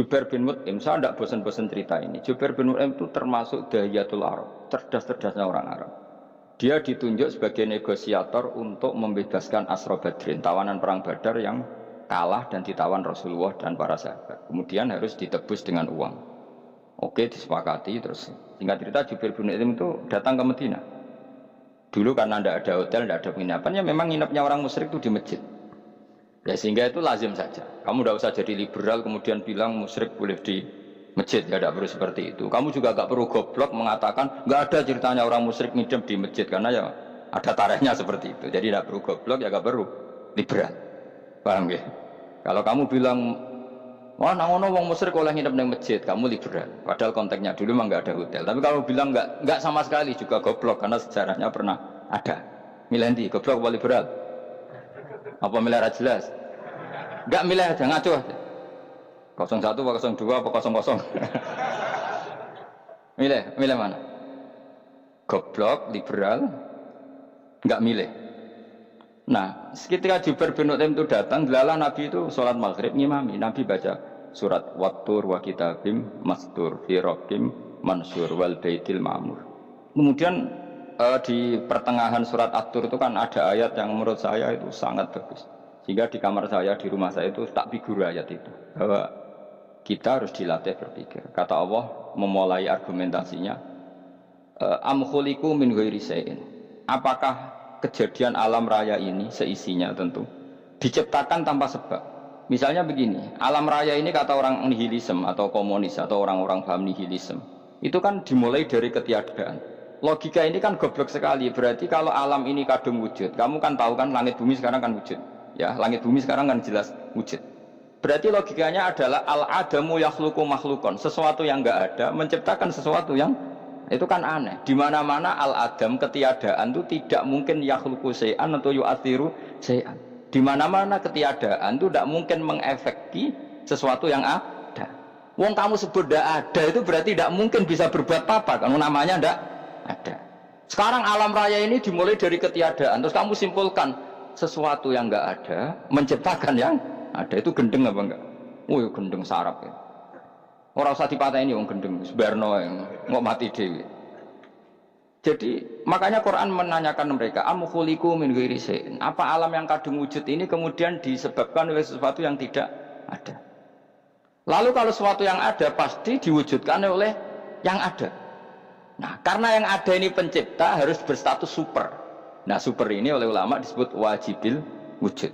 Jubair bin Mut'im, saya tidak bosan-bosan cerita ini. Jubair bin Mut'im itu termasuk dahiyatul Arab, cerdas-cerdasnya orang Arab. Dia ditunjuk sebagai negosiator untuk membebaskan Asra Badrin, tawanan perang Badar yang kalah dan ditawan Rasulullah dan para sahabat. Kemudian harus ditebus dengan uang. Oke, disepakati terus. Singkat cerita, Jubair bin Mut'im itu datang ke Madinah. Dulu karena tidak ada hotel, tidak ada penginapan, ya memang nginepnya orang musyrik itu di masjid. Ya sehingga itu lazim saja. Kamu tidak usah jadi liberal kemudian bilang musyrik boleh di masjid, ya tidak perlu seperti itu. Kamu juga tidak perlu goblok mengatakan nggak ada ceritanya orang musyrik nginep di masjid karena ya ada tarikhnya seperti itu. Jadi tidak perlu goblok, ya tidak perlu liberal. Paham ya? Kalau kamu bilang wah nangono wong musyrik oleh nginep di masjid, kamu liberal. Padahal konteksnya dulu memang nggak ada hotel. Tapi kalau bilang nggak sama sekali juga goblok karena sejarahnya pernah ada. Milih goblok apa liberal? Apa milih jelas? Enggak milih aja, ngaco aja. 01 apa 02 apa 00. Milih mana? Goblok, liberal, enggak milih. Nah, ketika Jubair bin Mut'im itu datang, delalah Nabi itu sholat maghrib ngimami. Nabi baca surat Wattur wa kitabim mastur fi raqim mansur wal baitil ma'mur. Kemudian di pertengahan surat At-Tur itu kan ada ayat yang menurut saya itu sangat bagus. Sehingga di kamar saya, di rumah saya itu tak figur ayat itu. Bahwa kita harus dilatih berpikir. Kata Allah memulai argumentasinya. Am khuliqu min ghairi syai'in. Apakah kejadian alam raya ini seisinya tentu diciptakan tanpa sebab? Misalnya begini, alam raya ini kata orang nihilisme atau komunis atau orang-orang paham nihilisme. Itu kan dimulai dari ketiadaan. Logika ini kan goblok sekali. Berarti kalau alam ini kadung wujud, kamu kan tahu kan langit bumi sekarang kan wujud. Ya, langit bumi sekarang kan jelas wujud. Berarti logikanya adalah al-adamu yakhluqu makhlukon. Sesuatu yang enggak ada menciptakan sesuatu yang itu kan aneh. Di mana-mana al-adam ketiadaan itu tidak mungkin yakhluqu syai'an atau yu'athiru syai'an. Di mana-mana ketiadaan itu tidak mungkin mengefeki sesuatu yang ada. Wong kamu sebut tidak ada itu berarti tidak mungkin bisa berbuat apa-apa. Kalau namanya tidak ada. Sekarang alam raya ini dimulai dari ketiadaan. Terus kamu simpulkan sesuatu yang enggak ada menciptakan yang ada. Itu gendeng apa enggak? Oh ya gendeng sarap ya. Orang usah dipatahin wong gendeng sebarno nggak mati dewi. Jadi makanya Quran menanyakan mereka am khuliqu min ghairi syai'in. Apa alam yang kadung wujud ini kemudian disebabkan oleh sesuatu yang tidak ada. Lalu kalau sesuatu yang ada pasti diwujudkan oleh yang ada. Nah, karena yang ada ini pencipta harus berstatus super. Nah, super ini oleh ulama disebut wajibil wujud.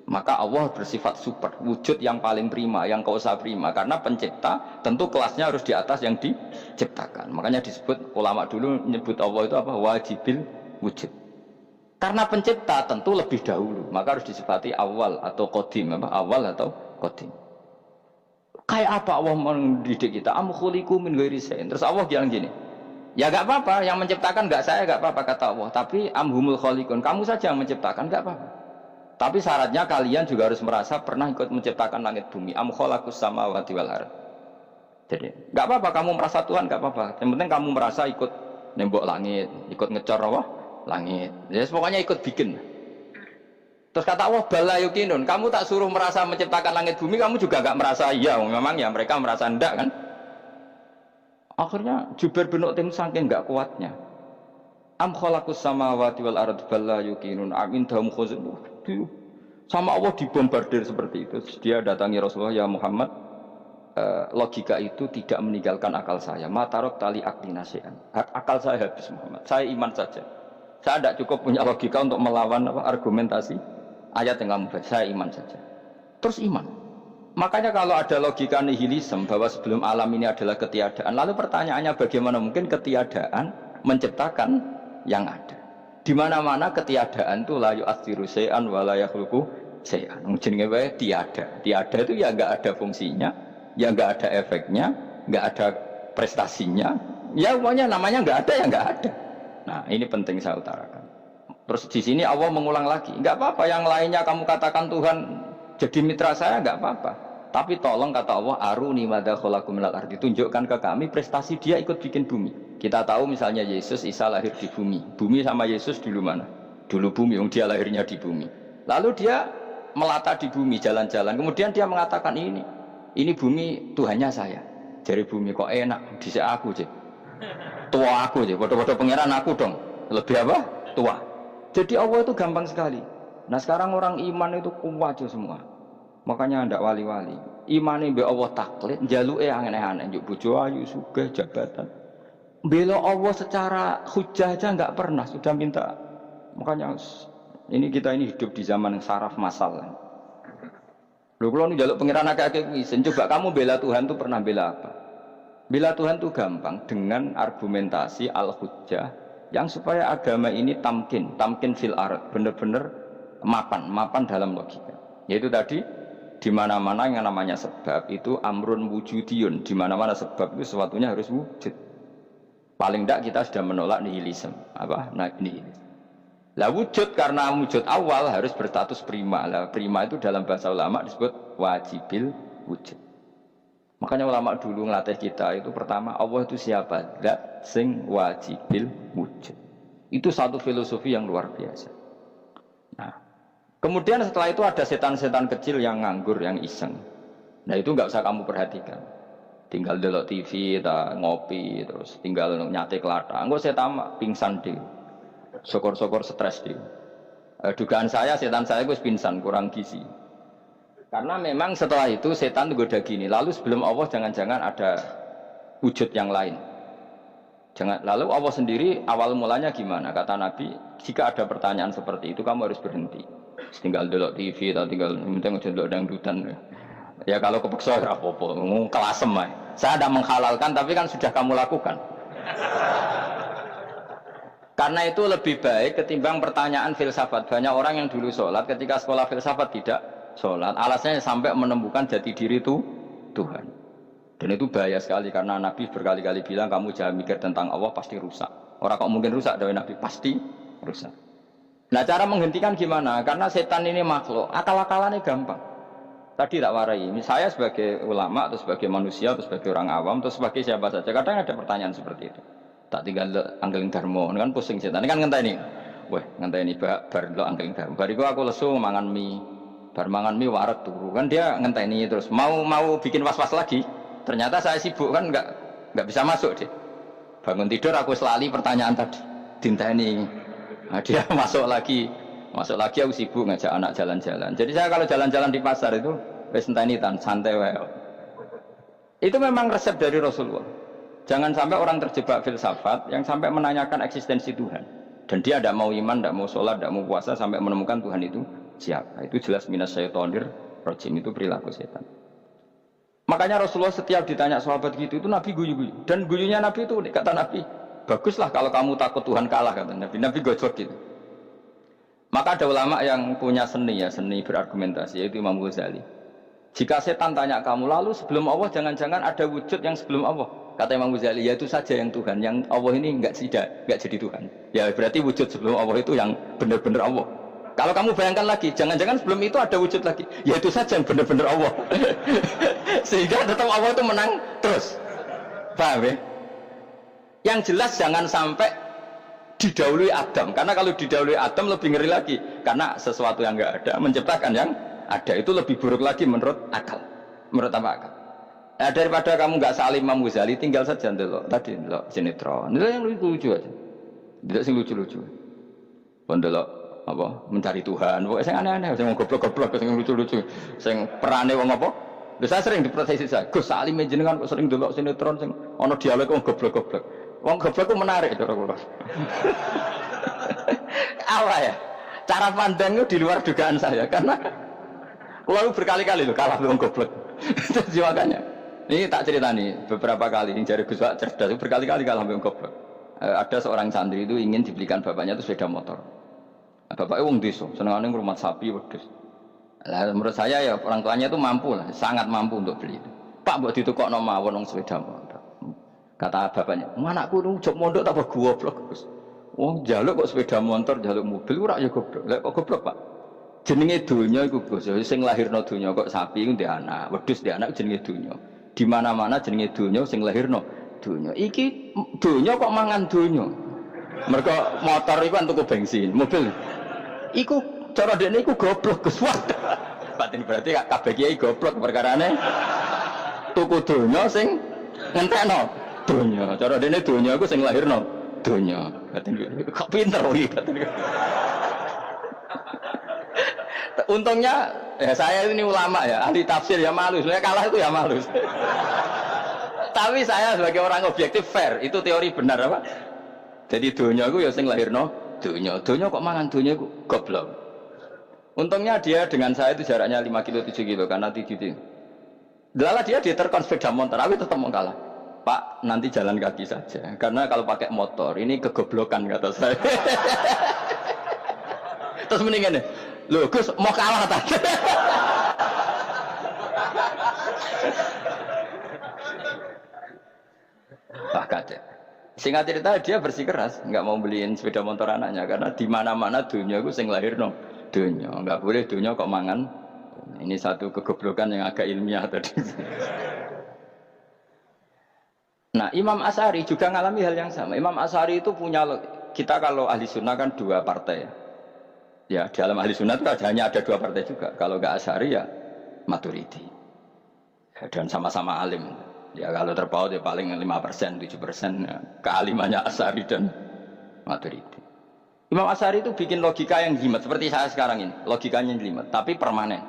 Maka Allah bersifat super, wujud yang paling prima, yang kausa prima. Karena pencipta tentu kelasnya harus di atas yang diciptakan. Makanya disebut ulama dulu menyebut Allah itu apa? Wajibil wujud. Karena pencipta tentu lebih dahulu, maka harus disifati awal atau qadim, apa? Awal atau qadim. Kayak apa Allah mendidik kita? Am khuliqu min ghairi syai'in. Terus Allah bilang gini. Ya gak apa-apa, yang menciptakan gak saya, gak apa-apa kata Allah. Tapi amhumul khaliqun, kamu saja yang menciptakan, gak apa-apa. Tapi syaratnya kalian juga harus merasa pernah ikut menciptakan langit bumi. Am khalaqus samawati wal ardh. Jadi gak apa-apa kamu merasa Tuhan, gak apa-apa. Yang penting kamu merasa ikut nembok langit, ikut ngecor apa? Langit. Ya pokoknya ikut bikin. Terus kata Allah bala yukinun, kamu tak suruh merasa menciptakan langit bumi, kamu juga gak merasa iya. Memang ya mereka merasa ndak kan? Akhirnya Jubair bin Mut'im saking enggak kuatnya. Am khalaqus samawati wal ardh balla yuqinun amindahum khuzun. Sama Allah dibombardir seperti itu. Dia datangi Rasulullah, ya Muhammad, logika itu tidak meninggalkan akal saya. Matarok tali akli nasian. Akal saya habis Muhammad. Saya iman saja. Saya tidak cukup punya logika untuk melawan argumentasi ayat yang kamu baca. Saya iman saja. Terus iman. Makanya kalau ada logika nihilisme bahwa sebelum alam ini adalah ketiadaan, lalu pertanyaannya bagaimana mungkin ketiadaan menciptakan yang ada? Di mana-mana ketiadaan itu la yu'atsiru syai'an wa la yakhluqu syai'an. Jenenge wae tiada. Tiada itu ya enggak ada fungsinya, ya enggak ada efeknya, enggak ada prestasinya. Ya pokoknya namanya enggak ada ya enggak ada. Nah, ini penting saya utarakan. Terus di sini Allah mengulang lagi, enggak apa-apa yang lainnya kamu katakan Tuhan jadi mitra saya enggak apa-apa. Tapi tolong kata Allah aruni madza khalaqu minal ardi, tunjukkan ke kami prestasi dia ikut bikin bumi. Kita tahu misalnya Yesus Isa lahir di bumi. Bumi sama Yesus dulu mana? Dulu bumi, dia lahirnya di bumi. Lalu dia melata di bumi jalan-jalan. Kemudian dia mengatakan ini bumi Tuhannya saya. Jadi bumi kok enak, dhisik aku sih. Tua aku sih, bodoh-bodoh pangeran aku dong. Lebih apa? Tua. Jadi Allah itu gampang sekali. Nah sekarang orang iman itu kuat semua. Makanya ndak wali-wali. Imane mbek Allah taklid, njaluke aneh-aneh, njuk bojo ayu, sugih, jabatan. Bela Allah secara hujah aja nggak pernah, sudah minta. Makanya ini kita ini hidup di zaman saraf massal. Lho kalau njaluk pangeran akeh-akeh kuwi, coba kamu bela Tuhan tuh pernah bela apa? Bela Tuhan tuh gampang dengan argumentasi al-hujjah yang supaya agama ini tamkin fil ard, benar-benar mapan dalam logika. Yaitu tadi di mana-mana yang namanya sebab itu amrun wujudiyun, di mana-mana sebab itu sesuatunya harus wujud. Paling tidak kita sudah menolak nihilisme. Apa? Nah, nihilisme. Lah wujud karena wujud awal harus berstatus prima. Lah prima itu dalam bahasa ulama disebut wajibil wujud. Makanya ulama dulu ngelatih kita itu pertama Allah itu siapa? Zat sing wajibil wujud. Itu satu filosofi yang luar biasa. Nah, kemudian setelah itu ada setan-setan kecil yang nganggur, yang iseng. Nah itu nggak usah kamu perhatikan. Tinggal delok TV, ngopi, terus tinggal nyate kelata. Enggak setan pingsan deh. Sokor-sokor stres deh. Dugaan saya setan saya gue pingsan, kurang gizi. Karena memang setelah itu setan goda gini. Lalu sebelum Allah jangan-jangan ada wujud yang lain. Lalu Allah sendiri awal mulanya gimana? Kata Nabi, jika ada pertanyaan seperti itu kamu harus berhenti. Tinggal delok TV atau tinggal minta ngejelok dangdutan. Ya kalau kepeksa ya apa-apa, kelasem ae. Saya tidak menghalalkan tapi kan sudah kamu lakukan. Karena itu lebih baik ketimbang pertanyaan filsafat. Banyak orang yang dulu sholat ketika sekolah filsafat tidak sholat. Alasannya sampai menemukan jati diri itu Tuhan. Dan itu bahaya sekali karena Nabi berkali-kali bilang kamu jangan mikir tentang Allah pasti rusak. Orang kok mungkin rusak dari Nabi pasti rusak. Nah cara menghentikan gimana? Karena setan ini makhluk, akal-akalannya gampang. Tadi tak warai, saya sebagai ulama atau sebagai manusia atau sebagai orang awam atau sebagai siapa saja kadang ada pertanyaan seperti itu. Tak tinggal anggeling dharma, kan pusing setan. Ini kan ngenteni. Wah, ngenteni bar lo anggeling dharma. Bariku aku lesu mangan mie. Bar mangan mie waret turu. Kan dia ngenteni terus mau bikin was-was lagi. Ternyata saya sibuk kan enggak bisa masuk deh. Bangun tidur aku selali pertanyaan tadi. Dinteni. Nah, dia masuk lagi aku sibuk ngajak anak jalan-jalan. Jadi saya kalau jalan-jalan di pasar itu wis enteni tan santai wae. Itu memang resep dari Rasulullah. Jangan sampai orang terjebak filsafat yang sampai menanyakan eksistensi Tuhan. Dan dia tidak mau iman, tidak mau sholat, tidak mau puasa sampai menemukan Tuhan itu siapa. Itu jelas minas syaitonir rajim, itu perilaku setan. Makanya Rasulullah setiap ditanya sahabat gitu itu Nabi guyu-guyu. Dan guyunya Nabi itu kata Nabi, baguslah kalau kamu takut Tuhan kalah kata Nabi. Nabi gojok gitu. Maka ada ulama yang punya seni berargumentasi yaitu Imam Ghazali. Jika setan tanya kamu lalu sebelum Allah jangan-jangan ada wujud yang sebelum Allah. Kata Imam Ghazali, ya itu saja yang Tuhan, yang Allah ini enggak jadi Tuhan. Ya berarti wujud sebelum Allah itu yang benar-benar Allah. Kalau kamu bayangkan lagi, jangan-jangan sebelum itu ada wujud lagi. Ya itu saja yang benar-benar Allah. Sehingga tetap Allah itu menang terus. Paham ya? Yang jelas jangan sampai didahului Adam. Karena kalau didahului Adam lebih ngeri lagi. Karena sesuatu yang enggak ada menciptakan yang ada. Itu lebih buruk lagi menurut akal. Menurut apa akal? Nah, daripada kamu nggak salim Imam Ghazali, tinggal saja ndelok tadi ndelok sinetron. Ndelok yang lucu aja. Ndelok sing lucu-lucu. Ndelok apa? Mencari Tuhan. Pokoke sing aneh-aneh, sing goblok-goblok, sing lucu-lucu, sing perane wong apa? Lha saya sering diprotes saya. Gus Salim jenengan kok sering ndelok sinetron sing ana dialog wong goblok-goblok. Wong goblok ku menarik cara kula. Apa ya? Cara pandangnya di luar dugaan saya karena kula berkali-kali lho kalah wong goblok. Jadi makanya ini tak cerita nih beberapa kali ini jari Gus Wak cerdas berkali-kali kalah sampai goblok. Ada seorang santri itu ingin dibelikan bapaknya itu sepeda motor. Bapaknya wong desa, senengane rumah sapi wedhus. Lah menurut saya ya orang tuanya itu mampu lah, sangat mampu untuk beli itu. Pak mbok ditukokno mawon wong sepeda motor. Kata bapaknya, "Anakku nu jog mondok tak goblok, Gus." Wong njaluk kok sepeda motor, njaluk mobil ora ya goblok. Lah kok goblok, Pak? Jenenge donya iku Gus, sing lahirno donya kok sapi iku ndek anak, wedhus ndek anak jenenge donya. Di mana-mana jenenge donya sing lahirno donya. Iki donya kok mangan donya. Mergo motor iku kan tuku bensin, mobil. Iku cara dekne iku goblok Gus. Batin berarti kabeh kiai goblok perkarane tuku donya sing ngentekno donya. Cara dene donya iku sing lahirno donya. Kok pinter iki. Untungnya ya saya ini ulama ya, ahli tafsir ya malu. Saya kalah itu ya malu. Tapi saya sebagai orang objektif fair, itu teori benar apa? Jadi donya iku ya sing lahirno donya. Donya kok mangan donya iku goblok. Untungnya dia dengan saya itu jaraknya 5 kilo 7 kilo karena tinggi. Lala dia diterkon sepeda motor, tapi tetap mau kalah. Pak, nanti jalan kaki saja. Karena kalau pakai motor ini kegoblokan kata saya. Terus mendingan nih, loh Gus mau kalah tadi. Wah kacau. Singkat cerita dia bersikeras, nggak mau beliin sepeda motor anaknya karena di mana-mana dunia gue sing lahir no. Dunia, nggak boleh dunia kok mangan. Ini satu kegoblokan yang agak ilmiah tadi. Nah, Imam Asy'ari juga mengalami hal yang sama. Imam Asy'ari itu punya, kita kalau ahli sunnah kan 2 partai. Ya, di dalam ahli sunnah itu hanya ada 2 partai juga. Kalau nggak Asy'ari ya Maturidi. Ya, dan sama-sama alim. Ya kalau terpaut ya paling 5%, 7% ya. Kealimannya Asy'ari dan Maturidi. Imam Asy'ari itu bikin logika yang jelimet seperti saya sekarang ini, logikanya jelimet tapi permanen.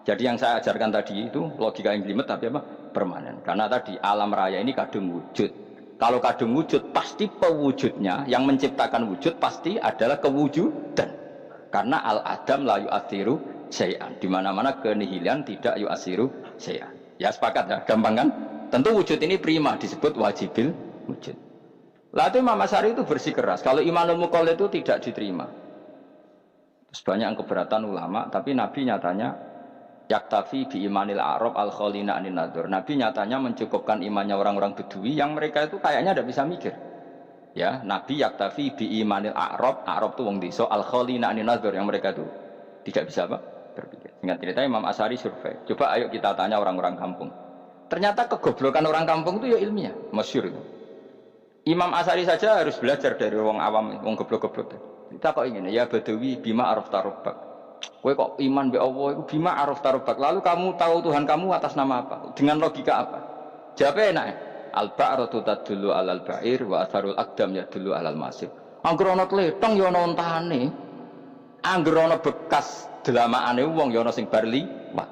Jadi yang saya ajarkan tadi itu logika yang jelimet tapi apa? Permanen. Karena tadi alam raya ini kadung wujud. Kalau kadung wujud pasti pewujudnya yang menciptakan wujud pasti adalah kewujudan. Karena al-adam la yu'athiru syai'an. Di mana-mana kenihilan tidak yu'athiru syai'an. Ya sepakat ya, gampang kan? Tentu wujud ini prima disebut wajibil wujud. Lalu Imam Asy'ari itu bersikeras. Kalau imanul muqallid itu tidak diterima. Terus banyak yang keberatan ulama, tapi Nabi nyatanya yaktafi bi imanil Arab al khalina anin nadzur. Nabi nyatanya mencukupkan imannya orang-orang Bedui yang mereka itu kayaknya tidak bisa mikir. Ya, Nabi yaktafi bi imanil Arab itu wong desa al khalina anin nadzur yang mereka itu tidak bisa apa? Berpikir. Singkat cerita Imam Asy'ari survei. Coba ayo kita tanya orang-orang kampung. Ternyata kegoblokan orang kampung itu ya ilmiah, masyhur itu. Imam Asy'ari saja harus belajar dari wong awam, wong goblok-goblok. Kita kok ingin ya Badawi bima arafta rabbak. Kowe kok iman be Allah itu bima arafta rabbak. Lalu kamu tahu Tuhan kamu atas nama apa? Dengan logika apa? Jawabnya enak. Al-ba'ratu tadullu 'alal ba'ir wa atharul aqdam yadullu 'alal masir. Angger ana tletong ya ana ontane. Angger ana bekas delamaane wong ya ana sing bar liwat.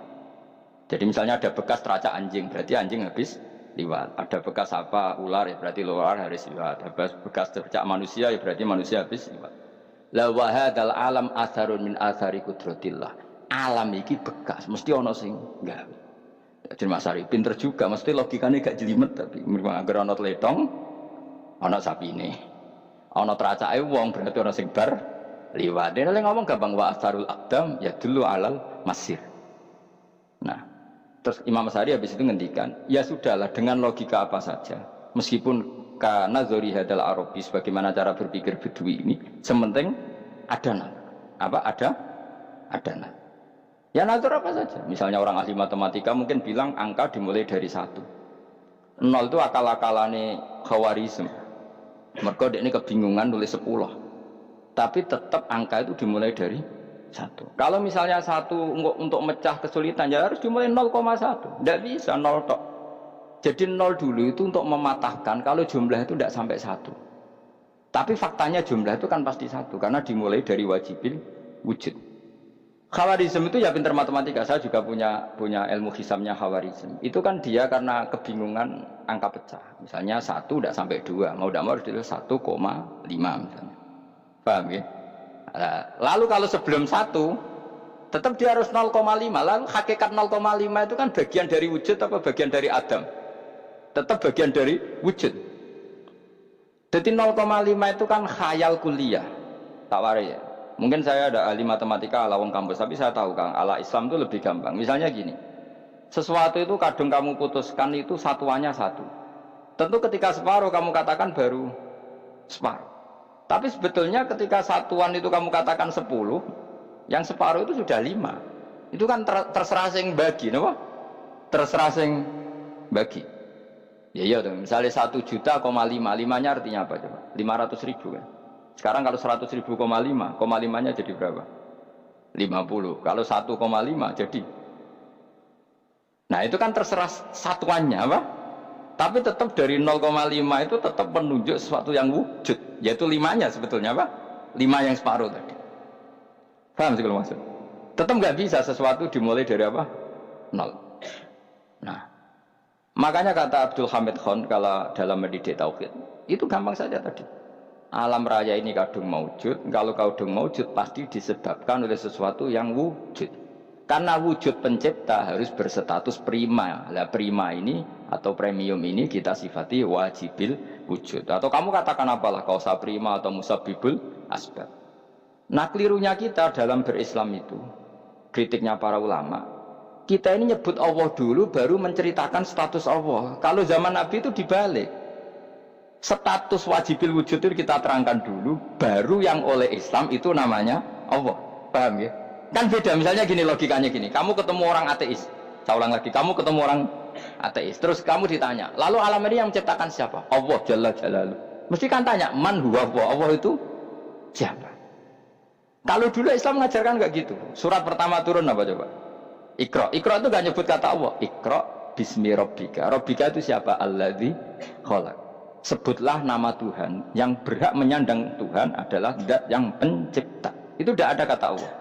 Jadi misalnya ada bekas teracak anjing, berarti anjing habis liwat. Ada bekas apa ular ya berarti ular harus liwat. Ada bekas tercak manusia ya berarti manusia habis liwat. La wa hadzal alam atharun min athari qudratillah. Alam iki bekas mesti ana sing gawe. Jadi Mas Ari pinter juga mesti logikane gak jelimet tapi memang agar ana tletong ana sapine. Ana teracake wong berarti ana sing bar liwat. Dene ngomong gampang wa atharul aqdam ya dulu alal masir. Nah, terus Imam Asy'ari habis itu ngendikan, ya sudahlah dengan logika apa saja, meskipun karena zori hadal Arabi, sebagaimana cara berpikir Bedui ini, sementing ada apa ada ya natur apa saja. Misalnya orang ahli matematika mungkin bilang angka dimulai dari 1. 0 itu akal-akalane Khawarizm. Mergo dekne kebingungan nulis 10. Tapi tetap angka itu dimulai dari 1. Kalau misalnya 1 untuk mecah kesulitan ya harus dimulai 0,1. Tidak bisa 0 tok. Jadi 0 dulu itu untuk mematahkan kalau jumlah itu tidak sampai 1. Tapi faktanya jumlah itu kan pasti 1 karena dimulai dari wajibil wujud. Khawarizm itu ya pintar matematika. Saya juga punya ilmu hisabnya Khawarizm. Itu kan dia karena kebingungan angka pecah. Misalnya 1 tidak sampai 2. Mau tidak mau harus ditulis 1,5 misalnya. Paham ya? Lalu kalau sebelum 1 tetap dia harus 0,5. Lalu hakikat 0,5 itu kan bagian dari wujud apa bagian dari Adam? Tetap bagian dari wujud. Jadi 0,5 itu kan khayal kuliah. Tak warai ya. Mungkin saya ada ahli matematika ala wong kampus, tapi saya tahu Kang, ala Islam itu lebih gampang. Misalnya gini. Sesuatu itu kadung kamu putuskan itu satuannya 1. Tentu ketika separuh kamu katakan baru separuh. Tapi sebetulnya ketika satuan itu kamu katakan 10, yang separuh itu sudah 5. Itu kan terserah sing bagi, no? Terserah sing bagi. Ya iya dong, misalnya 1 juta, 5-nya artinya apa coba? 500.000 kan? Sekarang kalau 100.000, 5-nya jadi berapa? 50. Kalau 1,5 jadi Nah itu kan terserah satuannya apa? Tapi tetap dari 0,5 itu tetap menunjuk sesuatu yang wujud, yaitu 5-nya sebetulnya apa? 5 yang separuh tadi. Paham sih kalau maksud? Tetap nggak bisa sesuatu dimulai dari apa? 0. Nah, makanya kata Abdul Hamid Khan kalau dalam mendidik tauhid, itu gampang saja tadi. Alam raya ini kadung maujud, kalau kadung maujud pasti disebabkan oleh sesuatu yang wujud. Karena wujud pencipta harus berstatus prima. Lah prima ini atau premium ini kita sifati wajibil wujud. Atau kamu katakan apalah kausa prima atau musabibul asbab. Nah kelirunya kita dalam berislam itu, kritiknya para ulama, kita ini nyebut Allah dulu baru menceritakan status Allah. Kalau zaman Nabi itu dibalik. Status wajibil wujud itu kita terangkan dulu, baru yang oleh Islam itu namanya Allah. Paham ya? Kan beda, misalnya gini logikanya gini, kamu ketemu orang ateis, saya ulang lagi, kamu ketemu orang ateis, terus kamu ditanya, lalu alam ini yang menciptakan siapa? Allah Jalla Jalaluh. Mesti kan tanya, man huwa Allah, Allah itu siapa? Kalau dulu Islam mengajarkan nggak gitu. Surat pertama turun apa coba? Iqra. Iqra itu nggak nyebut kata Allah. Iqra bismi rabbika. Rabbika itu siapa? Alladzi khalaq. Sebutlah nama Tuhan. Yang berhak menyandang Tuhan adalah zat yang pencipta. Itu tidak ada kata Allah.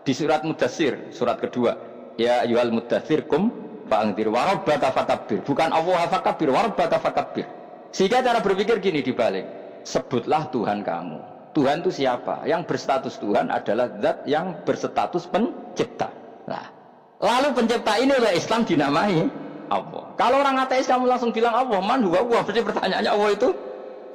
Di surat Mudatsir, surat kedua, ya ayyuhal mudatsir kum fa'anzir wa rabbaka fakabbir. Bukan Allah fakabbir, wa rabbaka fakabbir. Sehingga cara berpikir gini dibalik. Sebutlah Tuhan kamu. Tuhan itu siapa? Yang berstatus Tuhan adalah zat yang berstatus pencipta. Nah, lalu pencipta ini oleh Islam dinamai Allah. Kalau orang ateis kamu langsung bilang Allah, man huwa Allah, berarti pertanyaannya Allah itu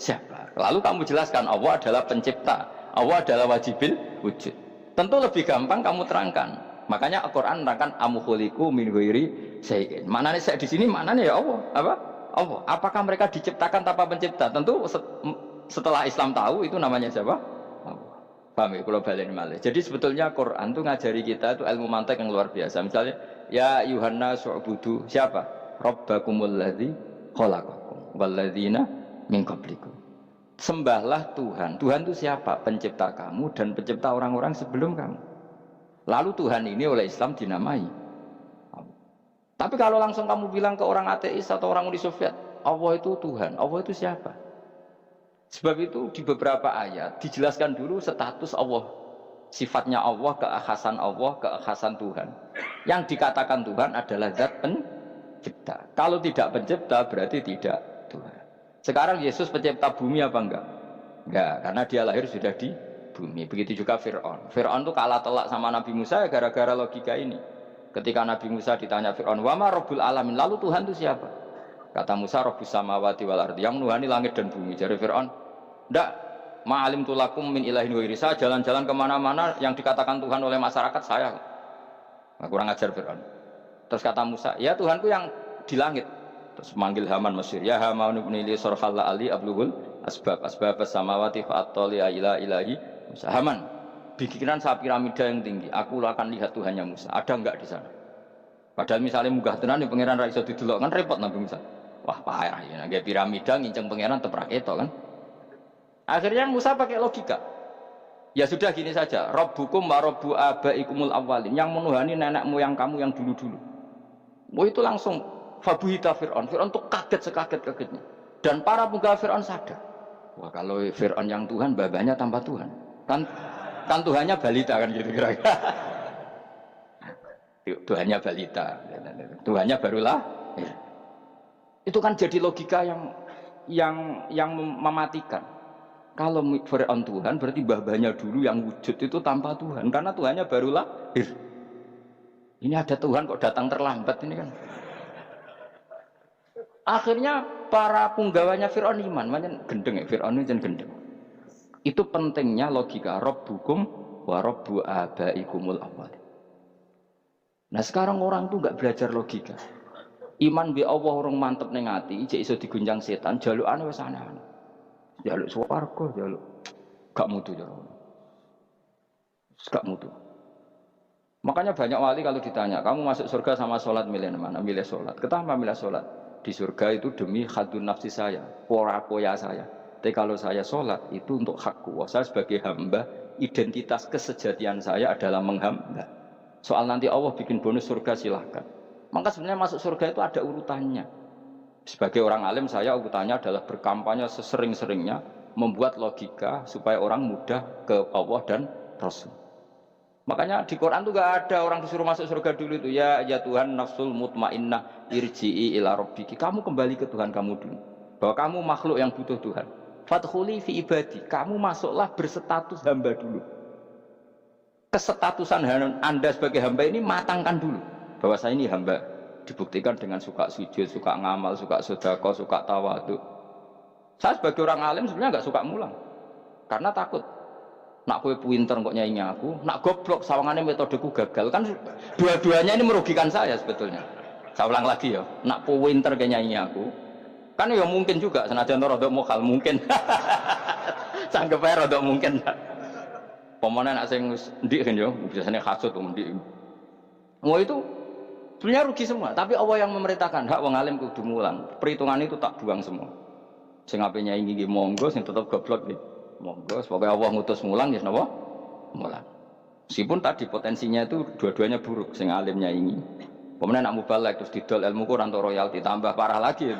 siapa? Lalu kamu jelaskan Allah adalah pencipta, Allah adalah wajibil wujud. Tentu lebih gampang kamu terangkan. Makanya Al-Quran menerangkan amukhuliku min ghairi syai'in. Maknanya saya di sini maknanya ya Allah. Apa? Allah. Apakah mereka diciptakan tanpa pencipta? Tentu setelah Islam tahu itu namanya siapa? Allah. Paham ya? Kalau balen malih. Jadi sebetulnya Quran itu ngajari kita itu ilmu mantek yang luar biasa. Misalnya ya Yuhanna su'budu siapa? Rabbakumul ladzi khalaqakum walladzina min qablikum. Sembahlah Tuhan. Tuhan itu siapa? Pencipta kamu dan pencipta orang-orang sebelum kamu. Lalu Tuhan ini oleh Islam dinamai Allah. Tapi kalau langsung kamu bilang ke orang ateis atau orang Uni Soviet, Allah itu Tuhan, Allah itu siapa? Sebab itu di beberapa ayat dijelaskan dulu status Allah. Sifatnya Allah, keakhasan Tuhan. Yang dikatakan Tuhan adalah zat pencipta. Kalau tidak pencipta berarti tidak Tuhan. Sekarang Yesus pencipta bumi apa enggak? Enggak, karena dia lahir sudah di bumi. Begitu juga Fir'aun. Fir'aun itu kalah telak sama Nabi Musa gara-gara logika ini. Ketika Nabi Musa ditanya Fir'aun, "Wama Rabbul Alamin?" Lalu Tuhan itu siapa? Kata Musa, "Rabbus samawati wal ardi." Yang menuhani langit dan bumi. Jadi Fir'aun, "Enggak, ma'alim tulakum min ilahin wairi." Saya jalan-jalan kemana-mana yang dikatakan Tuhan oleh masyarakat saya. Nah, kurang ajar Fir'aun. Terus kata Musa, "Ya Tuhanku yang di langit." Terus manggil Haman Mesir, ya Haman ibnili sorhalla ali abluhul asbab samawati fa'attali ila ilahi Musa. Haman, bikinan saya piramida yang tinggi, aku akan lihat Tuhannya Musa. Ada enggak di sana? Padahal misalnya munggah tenan di pangeran ra iso didelok kan repot Nabi Musa. Wah parah ya, nggak piramida nginceng pangeran teprak itu kan. Akhirnya Musa pakai logika. Ya sudah gini saja, Rabbukum wa rabbu abaikumul awwalin, yang menuhani nenek moyang kamu yang dulu-dulu. Oh itu langsung Fabuhita Fir'aun. Fir'aun itu kaget sekaget-kagetnya. Dan para penggawa Fir'aun sadar. Wah kalau Fir'aun yang Tuhan, babanya tanpa Tuhan. Kan Tuhannya balita kan gitu kira-kira. Tuhannya balita. Tuhannya barulah. Itu kan jadi logika yang mematikan. Kalau Fir'aun Tuhan berarti babanya dulu yang wujud itu tanpa Tuhan. Karena Tuhannya barulah. Ini ada Tuhan kok datang terlambat ini kan. Akhirnya para punggawanya Fir'aun iman, macam gendeng ya, Fir'aun itu gendeng. Itu pentingnya logika Rabbukum wa rabbu abaikumul awwal. Nah sekarang orang tuh nggak belajar logika. Iman bi Allah orang mantep ning ati, ijek iso diguncang setan, jalukane wis aneh-aneh. Jaluk swarga, jaluk gak mutu ya. Gak mutu. Makanya banyak wali kalau ditanya, kamu masuk surga sama sholat milih mana? Milih sholat. Kenapa milih sholat? Di surga itu demi khadun nafsi saya, poya saya. Tapi kalau saya sholat itu untuk hakku. Saya sebagai hamba, identitas kesejatian saya adalah menghamba. Soal nanti Allah bikin bonus surga silahkan. Maka sebenarnya masuk surga itu ada urutannya. Sebagai orang alim saya urutannya adalah berkampanye sesering-seringnya membuat logika supaya orang mudah ke Allah dan Rasul. Makanya di Quran tuh gak ada orang disuruh masuk surga dulu itu ya Tuhan nafsul mutmainnah irji'i ila rabbiki. Kamu kembali ke Tuhan kamu dulu. Bahwa kamu makhluk yang butuh Tuhan. Fadkhuli fi ibadi. Kamu masuklah berstatus hamba dulu. Kesetatusan Anda sebagai hamba ini matangkan dulu. Bahwa saya ini hamba. Dibuktikan dengan suka sujud, suka ngamal, suka sedekah, suka tawadhu. Saya sebagai orang alim sebenarnya nggak suka mulang. Karena takut. Nak kue pinter kok nyanyi aku, nak goblok sawangannya metodeku gagal. Kan dua-duanya ini merugikan saya sebetulnya. Saya ulang lagi ya. Nak pinter kayak nyanyi aku. Kan ya mungkin juga senajan rodok mokal mungkin. Sanggep ae rodok mungkin. Pemana nak sing ndik kan yo, biasanya hasud ndik. Mau itu sebenarnya rugi semua, tapi Allah yang memerintahkan hak wong alim kudu mulang. Perhitungan itu tak buang semua. Sing ape nyanyi iki monggo, sing tetep goblok iki monggo. Semoga Allah ngutus mulang ya napa? Mulang. Meskipun tadi potensinya itu dua-duanya buruk, sing alim nyanyi. Pemana nak mubalek terus didol ilmu ku ranto royalti tambah parah lagi.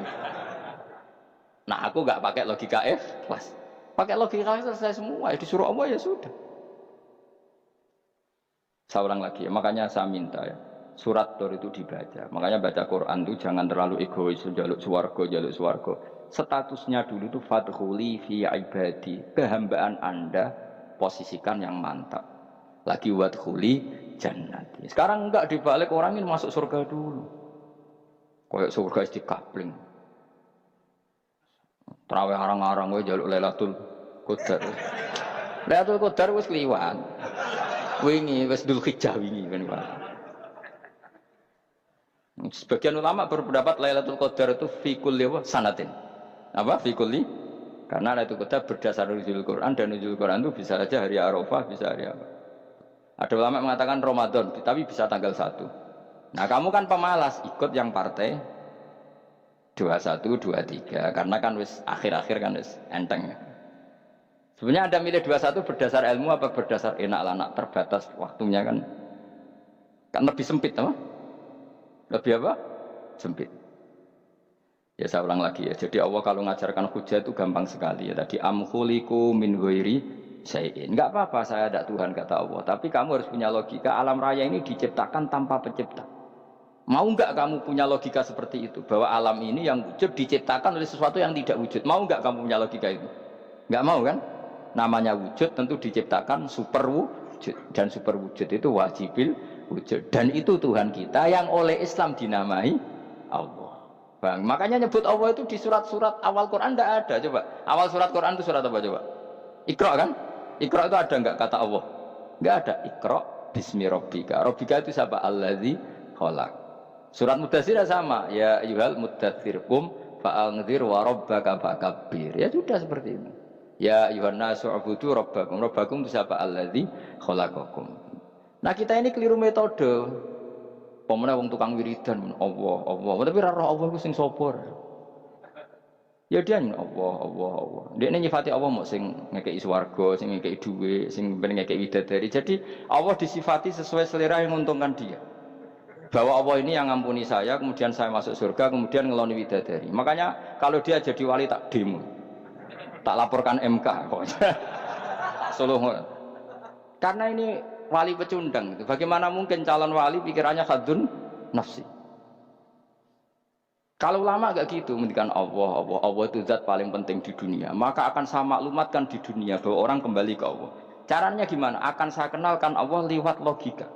Nah aku enggak pakai logika ikhlas. Pakai logika selesai semua, ya disuruh Allah ya sudah. Saya ulang lagi, makanya saya minta ya, surat Tur itu dibaca. Makanya baca Quran itu jangan terlalu egois, jaluk swarga. Statusnya dulu itu fadkhuli fi ibadi, kehambaan Anda posisikan yang mantap. Lagi wadkhuli jannati. Sekarang enggak dibalik orang ini masuk surga dulu. Kayak surga istikabling. Terawih arang-arang gue jaluk Lailatul Qadar. Lailatul Qadar wis kliwat. Wingi wis Dzulhijjah wingi kan Pak. Sebagian ulama berpendapat Lailatul Qadar itu fi kulli sanatin. Apa fi kulli? Karena Lailatul Qadar berdasar nuzul Quran dan nuzul Quran itu bisa saja hari Arafah, bisa hari apa. Ada ulama mengatakan Ramadan, tapi bisa tanggal 1. Nah, kamu kan pemalas ikut yang partai 21, 23 karena kan wis akhir-akhir kan wis enteng. Sebenarnya Anda milih 21 berdasar ilmu apa berdasar enak terbatas waktunya kan lebih sempit apa? Lebih apa? Sempit. Ya saya ulang lagi ya. Jadi Allah kalau ngajarkan hujah itu gampang sekali ya. Tadi amkhuliku min ghairi syai'in. Enggak apa-apa saya ada Tuhan kata Allah, tapi kamu harus punya logika alam raya ini diciptakan tanpa pencipta. Mau enggak kamu punya logika seperti itu bahwa alam ini yang wujud diciptakan oleh sesuatu yang tidak wujud? Mau enggak kamu punya logika itu? Enggak mau kan? Namanya wujud tentu diciptakan super wujud dan super wujud itu wajibil wujud dan itu Tuhan kita yang oleh Islam dinamai Allah. Bang, makanya nyebut Allah itu di surat-surat awal Quran tidak ada. Coba awal surat Quran itu surat apa coba? Iqra kan? Iqra itu ada enggak kata Allah? Enggak ada. Iqra bismi rabbika. Rabbika itu siapa? Allazi khalaq. Surat Mudaththir sama ya ayyuhal mudaththir qum fa'anzir wa rabbaka fakabbir. Ya sudah seperti ini. Ya ayyuhan nasu ubudu rabbakum. Rabbakum itu siapa? Allazi khalaqakum. Nah, kita ini keliru metode. Pemene wong tukang wiridan Allah. Tapi ra roh Allah ku sing sapa? Ya dia Allah. Dia nyifati Allah mau sing ngekei swarga, sing ngekei dhuwit, sing ben ngekei widadari. Jadi Allah disifati sesuai selera yang menguntungkan dia. Bahwa Allah ini yang ngampuni saya, kemudian saya masuk surga, kemudian ngeloni widadari. Makanya kalau dia jadi wali tak demo. Tak laporkan MK pokoknya. Suluh. Karena ini wali pecundang. Bagaimana mungkin calon wali pikirannya khadzun nafsi? Kalau ulama gak gitu, mendikan Allah itu zat paling penting di dunia. Maka akan saya maklumatkan di dunia bahwa orang kembali ke Allah. Caranya gimana? Akan saya kenalkan Allah lewat logika.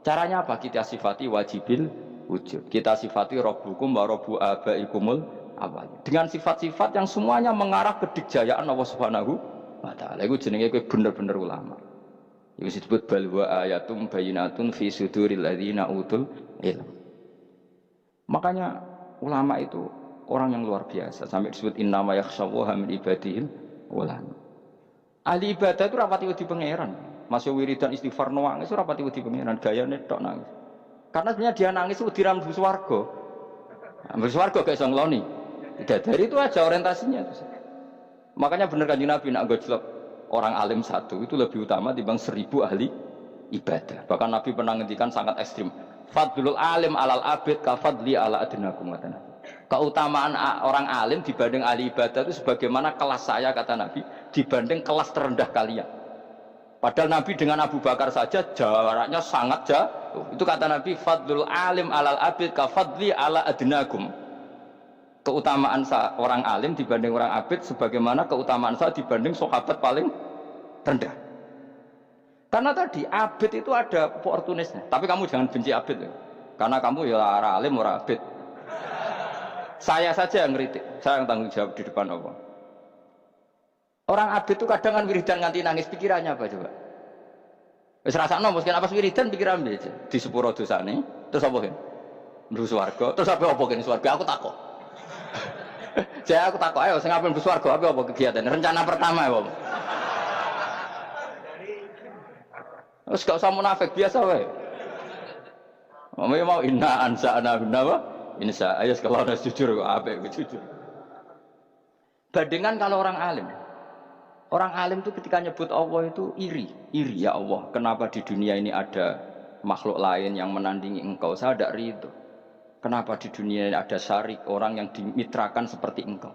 Caranya apa? Kita sifati wajibil wujud. Kita sifati rabbukum wa rabbu abaikumul awal. Dengan sifat-sifat yang semuanya mengarah ke dikjayaan Allah Subhanahu wa taala. Iku jenenge kowe bener-bener ulama. Iku disebut bal wa ayatum bayyinatun fi suduril ladzina utul ilm. Makanya ulama itu orang yang luar biasa sampai disebut innama yakhshawaha min ibadil ulama. Ahli ibadah itu rapati wedi pangeran. Masuk wiridan istighfar nangis itu rapati wedi pangeran, gayane tok nangis. Karena sebenarnya dia nangis itu diram mlebu swarga. Mlebu swarga gak iso ngloni. Dari itu aja orientasinya itu. Makanya benar Kanjeng Nabi nak gojlok orang alim satu itu lebih utama dibanding 1000 ahli ibadah. Bahkan Nabi pernah ngendikan sangat ekstrim. Fadlul alim alal abid ka fadli ala adnakum kata Nabi. Keutamaan orang alim dibanding ahli ibadah itu sebagaimana kelas saya kata Nabi dibanding kelas terendah kalian. Padahal Nabi dengan Abu Bakar saja jaraknya sangat jauh. Itu kata Nabi fadlul alim alal abid ka fadli ala adnakum. Keutamaan orang alim dibanding orang abid sebagaimana keutamaan saya dibanding sahabat paling rendah. Karena tadi abid itu ada oportunisnya. Tapi kamu jangan benci abid ya. Karena kamu ya orang alim orang abid. Saya saja yang ngeritik, saya yang tanggung jawab di depan Allah. Orang abid itu kadang kan wiridan nganti nangis, pikirannya apa coba? Wis rasakno mungkin apa wiridan pikiran aja di sepuro dosane, terus apa kan? Mlebu swarga, terus apa kene swarga aku takok. Jadi aku takok ayo sing ape mlebu swarga apa kegiatan? Rencana pertama ya, Pak. Terus gak usah munafik biasa wae. Mau inna ansa'na apa? Insya ayo kalau harus jujur apa jujur. Bandingan kalau orang alim. Orang alim itu ketika nyebut Allah itu iri ya Allah. Kenapa di dunia ini ada makhluk lain yang menandingi engkau? Saya tidak ridho. Kenapa di dunia ini ada syarik orang yang dimitrakan seperti engkau?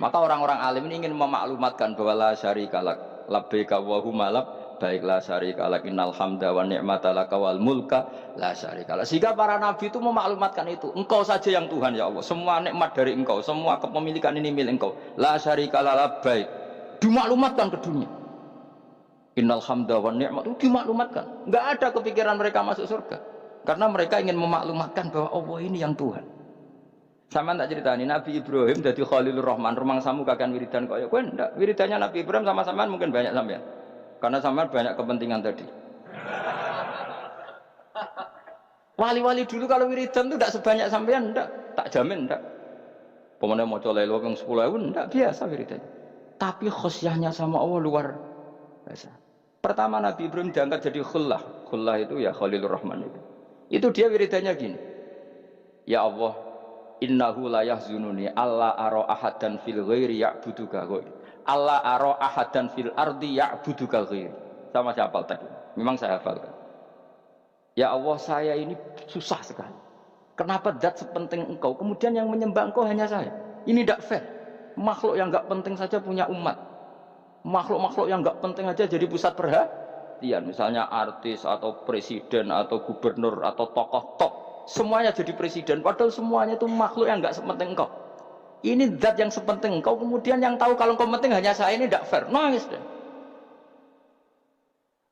Maka orang-orang alim ini ingin memaklumatkan bahwa la syarika lak labbaika wa huma lak baiklah syarika lak innal hamda wa ni'mata laka wal mulka la syarika lak. Sehingga para nabi itu memaklumatkan itu. Engkau saja yang Tuhan ya Allah. Semua nikmat dari engkau, semua kepemilikan ini milik engkau. La syarika lak labbaik. Dimaklumatkan ke dunia. Innal hamda wa ni'mat itu dimaklumatkan. Enggak ada kepikiran mereka masuk surga. Karena mereka ingin memaklumatkan bahwa Allah ini yang Tuhan. Sama tak ceritani Nabi Ibrahim jadi Khalilur Rahman, rumang samu kakan wiridan kaya kowe ndak. Wiridannya Nabi Ibrahim sama sampean mungkin banyak sampean. Karena sampean banyak kepentingan tadi. Wali-wali dulu kalau wiridan itu tidak sebanyak sampean, ndak. Tak jamin ndak. Pemene maca lelo yang 10.000 ndak biasa wiridannya. Tapi khosyahnya sama Allah luar biasa. Pertama Nabi Ibrahim diangkat jadi khullah. Khullah itu ya Khalilur Rahman itu. Itu dia wiridannya gini. Ya Allah, innahu la yahzununi alla ara ahadan fil ghairi ya'buduka ghairi. Alla ara ahadan fil ardi ya'buduka ghairi. Sama saya hafal tadi. Memang saya hafalkan. Ya Allah, saya ini susah sekali. Kenapa zat sepenting engkau kemudian yang menyembah engkau hanya saya? Ini tidak fair. Makhluk yang enggak penting saja punya umat. Makhluk-makhluk yang enggak penting aja jadi pusat perhatian. Misalnya artis atau presiden atau gubernur atau tokoh top. Semuanya jadi presiden. Padahal semuanya itu makhluk yang enggak sepenting engkau. Ini zat yang sepenting engkau. Kemudian yang tahu kalau engkau penting hanya saya, ini tidak fair. Nangis deh.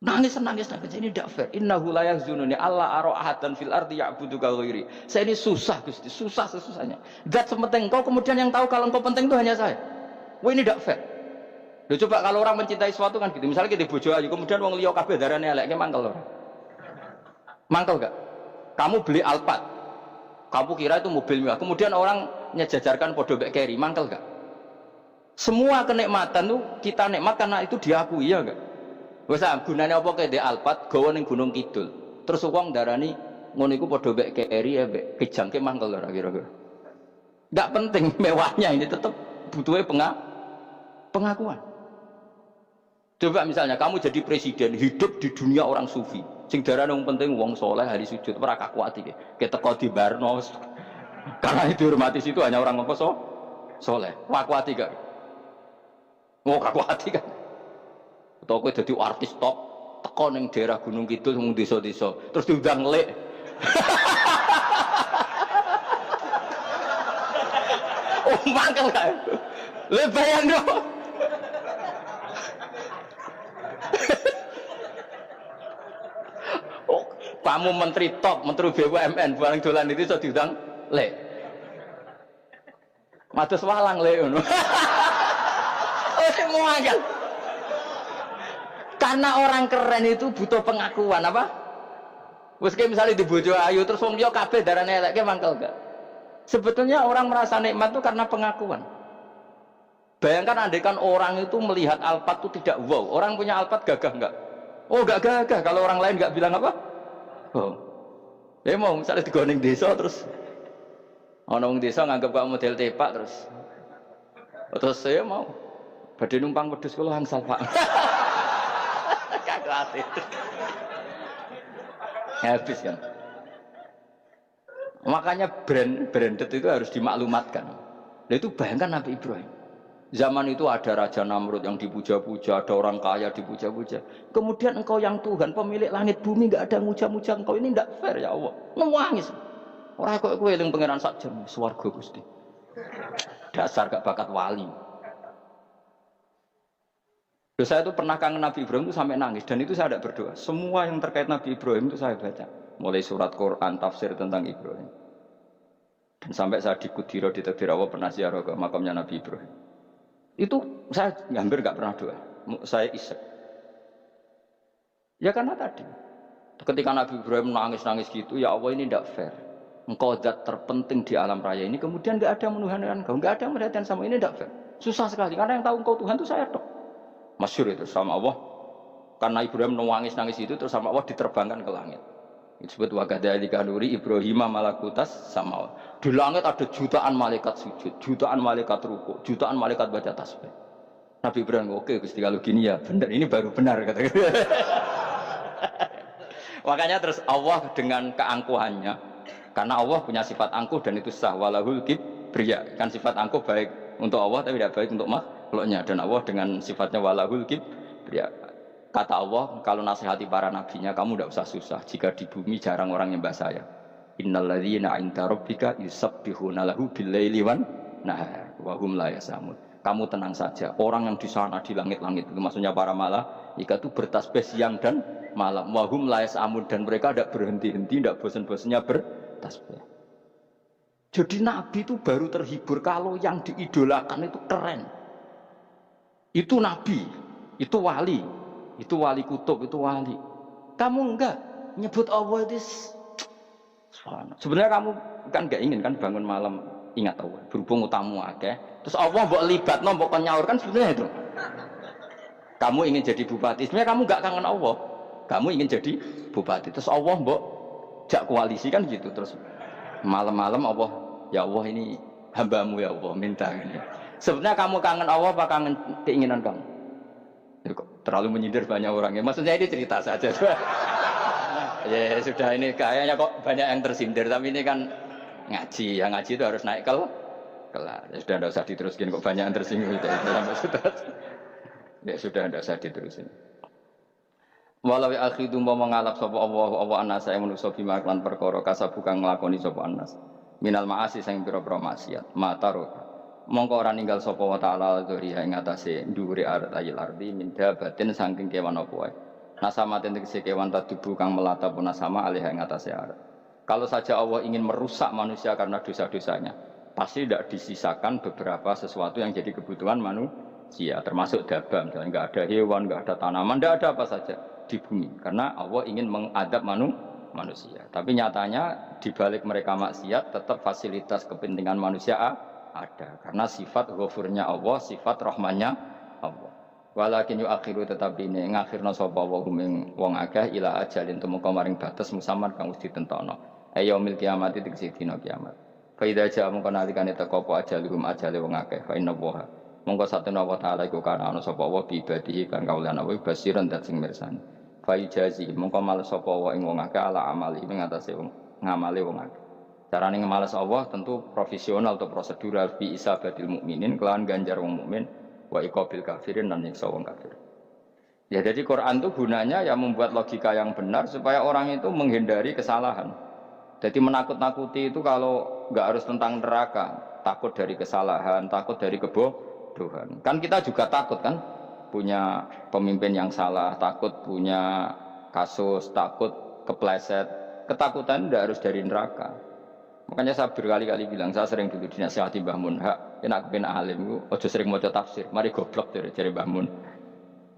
Nangis. Ini tidak fair. Innahu la yahzununi alla ara ahadan fil ardi ya'buduka ghairi. Saya ini susah Gusti, susah sesusahnya. Zat sepenting engkau kemudian yang tahu kalau engkau penting itu hanya saya. Wah ini tidak fair. Loh, coba kalau orang mencintai sesuatu kan gitu. Misalnya kita bojo ayu kemudian wong liya kabeh darane elek, mangkel ora? Mangkel gak? Kamu beli Alphard. Kamu kira itu mobil mewah. Kemudian orang nyejajarkan podo mbek keri, mangkel gak? Semua kenikmatan tuh kita nikmat karena itu diakui ya enggak? Wes gunane apa kaya ndek Alphard gawa ning Gunung Kidul. Terus wong darani ngono iku padha mbek keri ya mbek kejangke mangkel ora kira-kira. Enggak penting mewahnya ini tetap butuhnya pengakuan. Coba misalnya kamu jadi presiden hidup di dunia orang sufi. Sing darane wong penting wong soleh hari sujud ora kakuati ke teko di Barno. Karena itu dihormati situ hanya orang apa soleh. Kakuati gak? Oh kakuati kan. Atau kowe dadi artis top teko ning daerah Gunung Kidul mung desa-desa terus diundang lek. Oh mangkel gak? Le bayang dong. Oh, kamu menteri top, menteri BUMN barang dolan itu iso diundang le. Matus walang le ngono. Oh semua kan. Karena orang keren itu butuh pengakuan apa? Wes misalnya di bojo ayu terus wong liya kabeh darane elek mangkel gak? Sebetulnya orang merasa nikmat itu karena pengakuan. Bayangkan andaikan orang itu melihat Alphard itu tidak wow. Orang punya Alphard gagah enggak? Oh enggak gagah. Kalau orang lain enggak bilang apa? Oh. Ya mau misalnya di goning desa terus orang desa nganggap kamu model tepak terus saya mau badhe numpang wedhus kula angsal Pak. Kagak hati. Habis kan. Makanya branded itu harus dimaklumatkan. Nah itu bayangkan Nabi Ibrahim. Zaman itu ada Raja Namrud yang dipuja-puja, ada orang kaya dipuja-puja. Kemudian engkau yang Tuhan, pemilik langit bumi, nggak ada muja-muja engkau, ini tidak fair ya Allah. Nangis. Orang kok kowe eling pangeran sak jam, swarga Gusti. Dasar gak bakat wali. Terus saya itu pernah kangen Nabi Ibrahim itu sampai nangis, dan itu saya tidak berdoa. Semua yang terkait Nabi Ibrahim itu saya baca. Mulai surat Quran, tafsir tentang Ibrahim. Dan sampai saya di Kudiro, di Takdir Allah pernah ziarah ke makamnya Nabi Ibrahim. Itu saya hampir gak pernah doa. Saya isek. Ya karena tadi. Ketika Nabi Ibrahim nangis-nangis gitu, ya Allah ini tidak fair. Engkau zat terpenting di alam raya ini, kemudian gak ada menuhankan engkau, gak ada perhatian sama ini, tidak fair. Susah sekali, karena yang tahu engkau Tuhan itu saya dok. Masyhur itu sama Allah. Karena Ibrahim nangis-nangis itu, terus sama Allah diterbangkan ke langit. Disebut wakadzalika nuri Ibrahim malakutas sama Allah. Di langit ada jutaan malaikat sujud, jutaan malaikat ruku, jutaan malaikat baca tasbih. Nabi Ibrahim, oke Gusti kalau gini ya benar, ini baru benar kata. Makanya terus Allah dengan keangkuhannya, karena Allah punya sifat angkuh dan itu sah, walahul kibriya, kan sifat angkuh baik untuk Allah tapi tidak baik untuk makhluknya, dan Allah dengan sifatnya walahul kibriya. Kata Allah, kalau nasihati para nabinya, kamu tidak usah susah. Jika di bumi jarang orang nyembah saya. Innalladzina 'inda rabbika yusabbihuna lahu bil-laili wan nahar wa hum la yasamun. Kamu tenang saja. Orang yang di sana di langit-langit itu maksudnya para malaikat itu bertasbih siang dan malam. Wa hum la yasamun, dan mereka tidak berhenti-henti, tidak bosan-bosannya bertasbih. Jadi Nabi itu baru terhibur kalau yang diidolakan itu keren. Itu Nabi, itu wali. Itu wali kutub, itu wali. Kamu enggak nyebut Allah itu. Sebenarnya kamu kan enggak ingin kan bangun malam ingat Allah. Berhubung utamu akeh. Terus Allah mbok libatno, mbok nyaur kan sebenarnya itu. Kamu ingin jadi bupati. Sebenarnya kamu enggak kangen Allah. Kamu ingin jadi bupati. Terus Allah mbok jak koalisi kan gitu. Terus malam-malam Allah, ya Allah ini hambamu ya Allah minta ini. Sebenarnya kamu kangen Allah apa kangen keinginan kamu? Terlalu menyindir banyak orang ya. Maksudnya ini cerita saja. Ya sudah, ini kayaknya kok banyak yang tersindir, tapi ini kan ngaji. Yang ngaji itu harus naik kelas. Ya sudah, tidak usah diteruskin, kok banyak yang tersinggung itu. Ya sudah, tidak usah diterusin. Walau akhidu mau mengalap sapa Allah anas saya manusa bima lan perkara kasabukan nglakoni sapa anas. Minal maasi sing pira-pira maksiat. Mataro mongko ora ninggal sapa wa ta'ala dzuriha ing atase dhuwure arat ayil ardi minda batin saking kewan apa wae. Nasama tegese kewan tadubu kang melata pun sama alih ing atase arat. Kalau saja Allah ingin merusak manusia karena dosa-dosanya, pasti tidak disisakan beberapa sesuatu yang jadi kebutuhan manusia, termasuk dabam, dan enggak ada hewan, enggak ada tanaman, enggak ada apa saja di bumi, karena Allah ingin mengadab manusia. Tapi nyatanya di balik mereka maksiat tetap fasilitas kepentingan manusia ada, karena sifat ghafurnya Allah, sifat rahmannya Allah. Walakin yuakhiru tetapi ini ngakhirna sapa wa ing wong akeh ila ajalin tumeka maring batas musamman kang wis ditentokno. Yaumil kiamat tegese dina kiamat. Fa idza ja'a mongko nalikane teka apa ajaluhum ajale wong akeh fa inna wa mongko satuna wa ta'ala iku kana ana sapa wa bi ibadihi kan kaulan wa basiran dat sing mirsani. Fa ijazi mongko males sapa wa ing wong akeh ala amali ing atase wong ngamale wong akeh. Carane ngemales Allah tentu profesional atau prosedural bi isabatil mukminin kelawan ganjar wong mukmin wa iqabil kafirin dan nyiksa wong kafir. Ya jadi Quran itu gunanya ya membuat logika yang benar supaya orang itu menghindari kesalahan. Jadi menakut-nakuti itu kalau nggak harus tentang neraka, takut dari kesalahan, takut dari kebodohan. Kan kita juga takut kan punya pemimpin yang salah, takut punya kasus, takut kepleset. Ketakutan tidak harus dari neraka. Makanya saya berkali-kali bilang, saya sering dulu dinasihati Mbah Mun, hak enak ben alim, ojo sering maca tafsir, mari goblok dari Mbah Mun.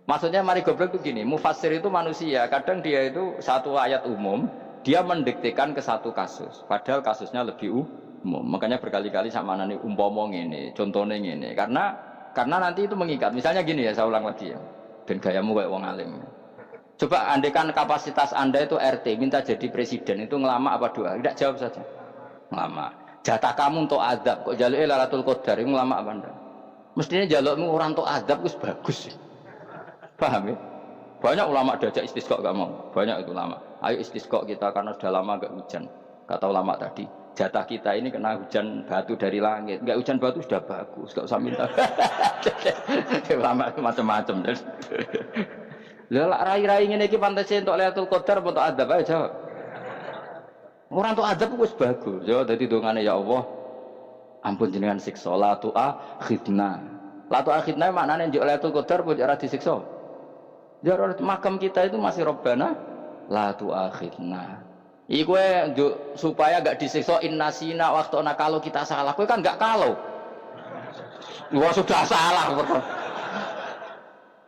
Maksudnya mari goblok itu gini, mufassir itu manusia, kadang dia itu satu ayat umum, dia mendiktekan ke satu kasus, padahal kasusnya lebih umum. Makanya berkali-kali sama nani umpama ngene, contohnya ngene, karena nanti itu mengikat. Misalnya gini ya, saya ulang lagi ya, ben gayamu kayak wong alim. Coba andekan kapasitas Anda itu RT, minta jadi presiden, itu ngelama apa doa? Tidak, jawab saja. Lama. Jatah kamu untuk adab kok jaluk Lailatul Qadar itu lama apa anda? Mestinya jalukmu orang untuk adab itu bagus sih. Paham ya? Banyak ulama diajak istisqa gak mau. Banyak itu ulama. Ayo istisqa kita karena sudah lama gak hujan. Kata ulama tadi, jatah kita ini kena hujan batu dari langit. Enggak hujan batu sudah bagus, enggak usah minta. Lama macam-macam. Lah rai-rai ngene iki pantes entuk Lailatul Qadar apa entuk adab aja jawab. Ora entuk adab wis bagus. Ya dadi dongane ya Allah, ampun jenengan siksa la tu'akhidna. La tu'akhidna maknane njuk Lailatul Qadar kok ora disiksa. Ya makam kita itu masih Rabbana la tu'akhidna. Iku supaya gak disiksa innasina waktu kalau kita salah. Kowe kan gak kalau. Wah sudah salah.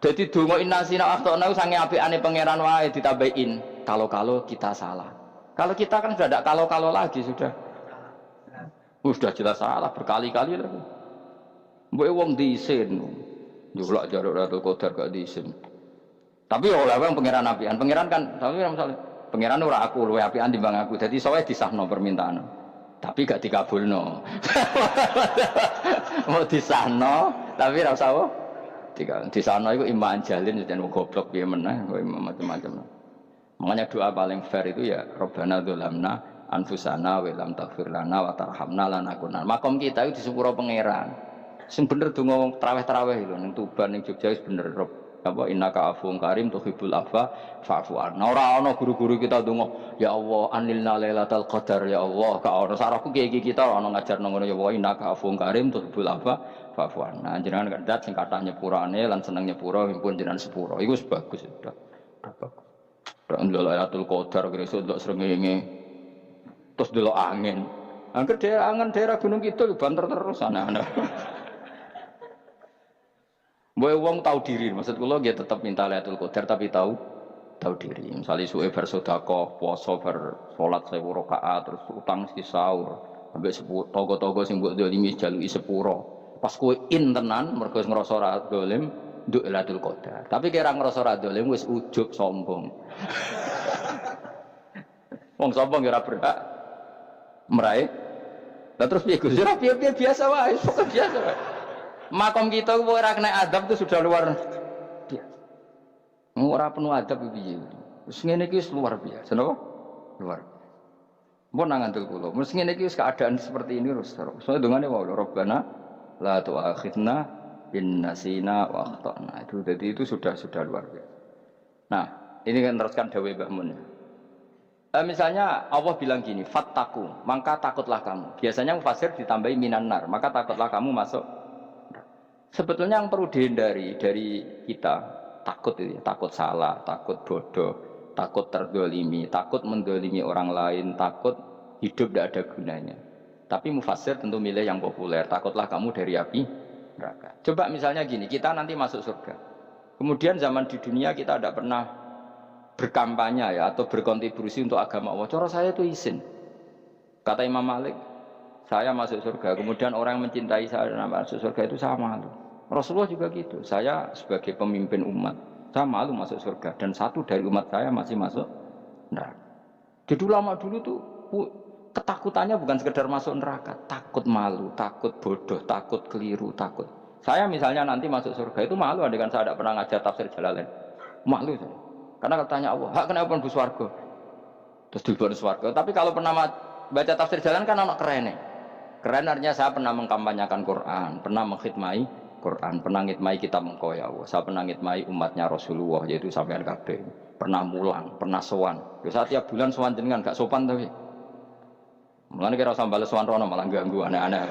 Jadi donga innasina waktu sange apikane pangeran wae ditambahin kalau kita salah. Kalau kita kan sudah tidak kalau lagi sudah. Sudah jelas salah berkali-kali lagi. Mbok wong diisin. Njulak jaruk Lailatul Qadar gak diisin. Tapi oleh wong pangeran apian. Pangeran kan tapi misalnya pangeran ora aku luwe apian timbang aku. Dadi sowe disahno permintaan. Tapi gak dikabulno. Mau disahno tapi ora usah disahno iku iman jalin jan goblok piye meneh macam-macam. Makanya doa paling fair itu ya Rabbana dzalamna anfusana wa lam taghfir lana wa tarhamna lanakunanna. Makom kita itu di sepuro pangeran. Sing bener donga traweh-traweh lho ning Tuban ning Jogja wis bener apa innaka afuwun karim tuhibbul afwa fa'fu anna. Ora ana guru-guru kita donga ya Allah anilna lailatul qadar ya Allah ka ana sarahku kiai kita ana ngajarno ngono ya Allah innaka afuwun karim tuhibbul afwa fa'fu anna. Jenengan kandat sing kathah nyepurane lan seneng nyepuro pun jenengan sepuro iku wis bagus sudah bagus. Ndelok lailatul qadar kresuk ndelok srengenge terus ndelok angin. Angger daerah Gunung Kidul banter terus ana-ana. Boy wong tahu diri, maksud kula nggih tetep minta Lailatul Qadar tapi tahu diri. Misalnya suwe bar sedekah, puasa bar salat 1000 rakaat terus utang mesti sahur. Sampai togo-togo sing mbok dolimi jaluki sepuro. Pas kowe tenan mergo ngrasa ora dolim nduk Lailatul Qadar. Tapi kira ngrasa ora dolim wis ujug sombong. Wong sombong ora berhak meraih. Lah terus piye Gus? Ora piye biasa wae, pokok biasa wae. Makom kita ora kena adab itu sudah luar biasa. Ora penuh adab piye. Wis ngene iki luar biasa, napa? Luar. Mbon nang ngandel kula. Wis ngene iki keadaan seperti ini terus. Soale dongane wae Rabbana la tu'akhidna in nasina wa akhtana. Itu jadi itu sudah luar biasa. Nah, ini kan teruskan dawuh Mbah Mun. Misalnya Allah bilang gini, fattaku, maka takutlah kamu. Biasanya mufasir ditambahi minan nar, maka takutlah kamu masuk. Sebetulnya yang perlu dihindari dari kita takut itu, takut salah, takut bodoh, takut terdolimi, takut mendolimi orang lain, takut hidup tidak ada gunanya. Tapi mufasir tentu milih yang populer. Takutlah kamu dari api neraka. Coba misalnya gini, kita nanti masuk surga. Kemudian zaman di dunia kita tidak pernah berkampanye ya atau berkontribusi untuk agama Allah. Cara saya itu izin. Kata Imam Malik, saya masuk surga, kemudian orang yang mencintai saya dan masuk surga itu saya malu. Rasulullah juga gitu. Saya sebagai pemimpin umat, saya malu masuk surga dan satu dari umat saya masih masuk neraka. Jadi ulama dulu tuh ketakutannya bukan sekedar masuk neraka, takut malu, takut bodoh, takut keliru, takut. Saya misalnya nanti masuk surga itu malu, andaikan saya tidak pernah ngajar tafsir Jalalain, malu saya. Karena katanya Allah, hak kenapa pun swarga, terus diberi swarga. Tapi kalau pernah baca tafsir Jalalain kan anak keren. Keren artinya saya pernah mengkampanyakan Quran, pernah mengkhidmai Quran, pernah ngitmai kitab engkau ya Allah. Saya pernah ngitmai umatnya Rasulullah, yaitu sampean kabeh. Pernah mulang, pernah sowan. Saya tiap bulan sowan jenengan gak sopan tapi. Mulane kira usah bales sowan rono malah ganggu aneh-aneh.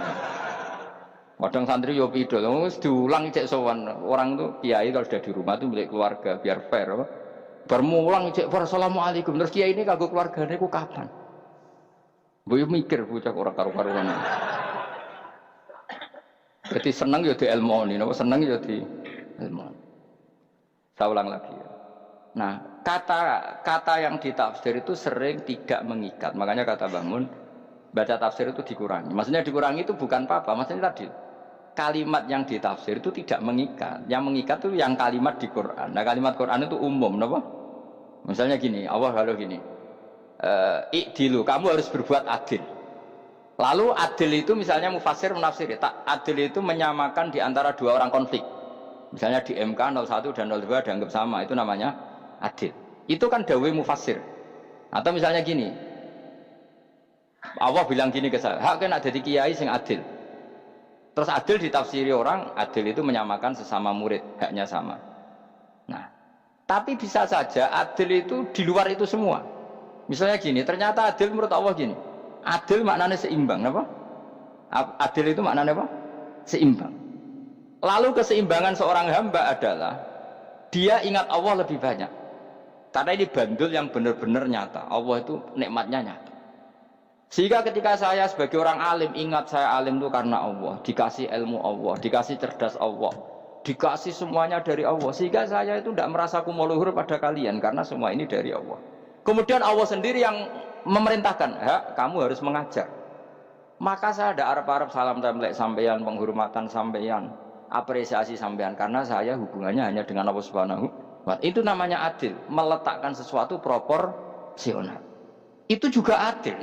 Kadang santri yo pidol, wis diulang cek sowan. Orang tuh kiai kalau sudah di rumah tuh milik keluarga biar fair. Bermulang cek assalamualaikum. Terus kiai ini kagok keluargane ku kapan? Boyo mikir bocah ora karo-karuan. Jadi seneng ya di ilmu ini, seneng ya di ilmu. Saya ulang lagi. Ya. Nah, kata yang ditafsir itu sering tidak mengikat. Makanya kata Bangun, baca tafsir itu dikurangi. Maksudnya dikurangi itu bukan apa-apa. Maksudnya tadi kalimat yang ditafsir itu tidak mengikat. Yang mengikat itu yang kalimat di Quran. Nah, kalimat Quran itu umum, kenapa? Misalnya gini, Allah lalu gini. Ikdilu, kamu harus berbuat adil. Lalu adil itu misalnya mufasir menafsiri, adil itu menyamakan di antara dua orang konflik. Misalnya di MK 01 dan 02 dianggap sama, itu namanya adil. Itu kan dawai mufasir. Atau misalnya gini, Allah bilang gini ke saya, hak kena jadi kiai sing adil. Terus adil ditafsiri orang, adil itu menyamakan sesama murid, haknya sama. Nah, tapi bisa saja adil itu di luar itu semua. Misalnya gini, ternyata adil menurut Allah gini. Adil maknanya seimbang, apa? Adil itu maknanya apa? Seimbang. Lalu keseimbangan seorang hamba adalah dia ingat Allah lebih banyak. Karena ini bandul yang benar-benar nyata. Allah itu nikmatnya nyata. Sehingga ketika saya sebagai orang alim ingat saya alim itu karena Allah, dikasih ilmu Allah, dikasih cerdas Allah, dikasih semuanya dari Allah. Sehingga saya itu tidak merasa kumuluhur pada kalian karena semua ini dari Allah. Kemudian Allah sendiri yang memerintahkan, kamu harus mengajar. Maka saya ada arep-arep salam templek sampeyan, penghormatan sampeyan, apresiasi sampeyan karena saya hubungannya hanya dengan Allah Subhanahu wa Ta'ala. Itu namanya adil, meletakkan sesuatu proporsional. Itu juga adil.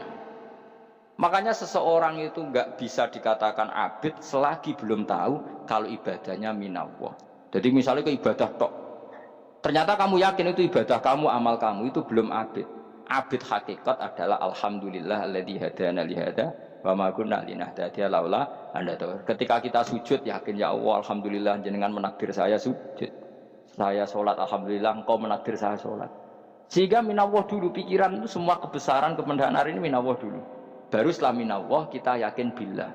Makanya seseorang itu nggak bisa dikatakan abid selagi belum tahu kalau ibadahnya minallah. Jadi misalnya ke ibadah tok, ternyata kamu yakin itu ibadah kamu, amal kamu itu belum abid. Abid hakikat adalah alhamdulillah alladzi hadana li hada wa ma kunna linahtadiya laula an hadana. Ketika kita sujud yakin ya Allah alhamdulillah jenengan menakdir saya sujud. Saya sholat alhamdulillah engkau menakdir saya sholat. Sehingga minallah dulu, pikiran itu semua kebesaran kemendahan hari ini minallah dulu. Baru setelah minallah kita yakin billah.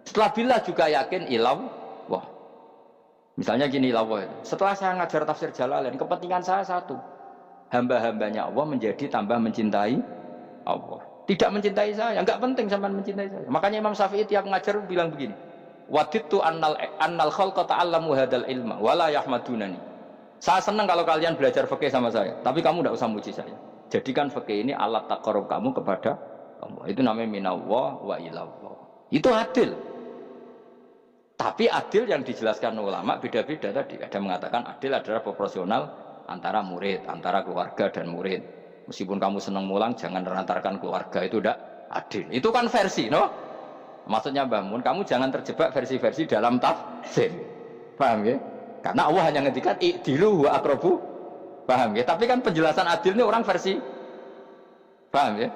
Setelah billah juga yakin ilallah. Misalnya gini ilallah. Setelah saya ngajar tafsir Jalalain, kepentingan saya satu. Hamba-hambanya Allah menjadi tambah mencintai Allah. Tidak mencintai saya, enggak penting sampean mencintai saya. Makanya Imam Syafi'i tiap ngajar bilang begini. Wadittu annal khalqa ta'allamu hadal ilma wala yahmadunani. Saya senang kalau kalian belajar fikih sama saya, tapi kamu tidak usah muji saya. Jadikan fikih ini alat taqarrub kamu kepada Allah. Itu namanya minallah wa ilallah. Itu adil. Tapi adil yang dijelaskan ulama beda-beda tadi. Ada mengatakan adil adalah proporsional antara murid, antara keluarga dan murid. Meskipun kamu senang mulang, jangan renantarkan keluarga, itu tidak adil. Itu kan versi, no? Maksudnya bangun, kamu jangan terjebak versi-versi dalam tafsir. Paham ya? Karena Allah hanya ngendikan i'dilu wa aqrabu. Paham ya? Tapi kan penjelasan adil ini orang versi. Paham ya?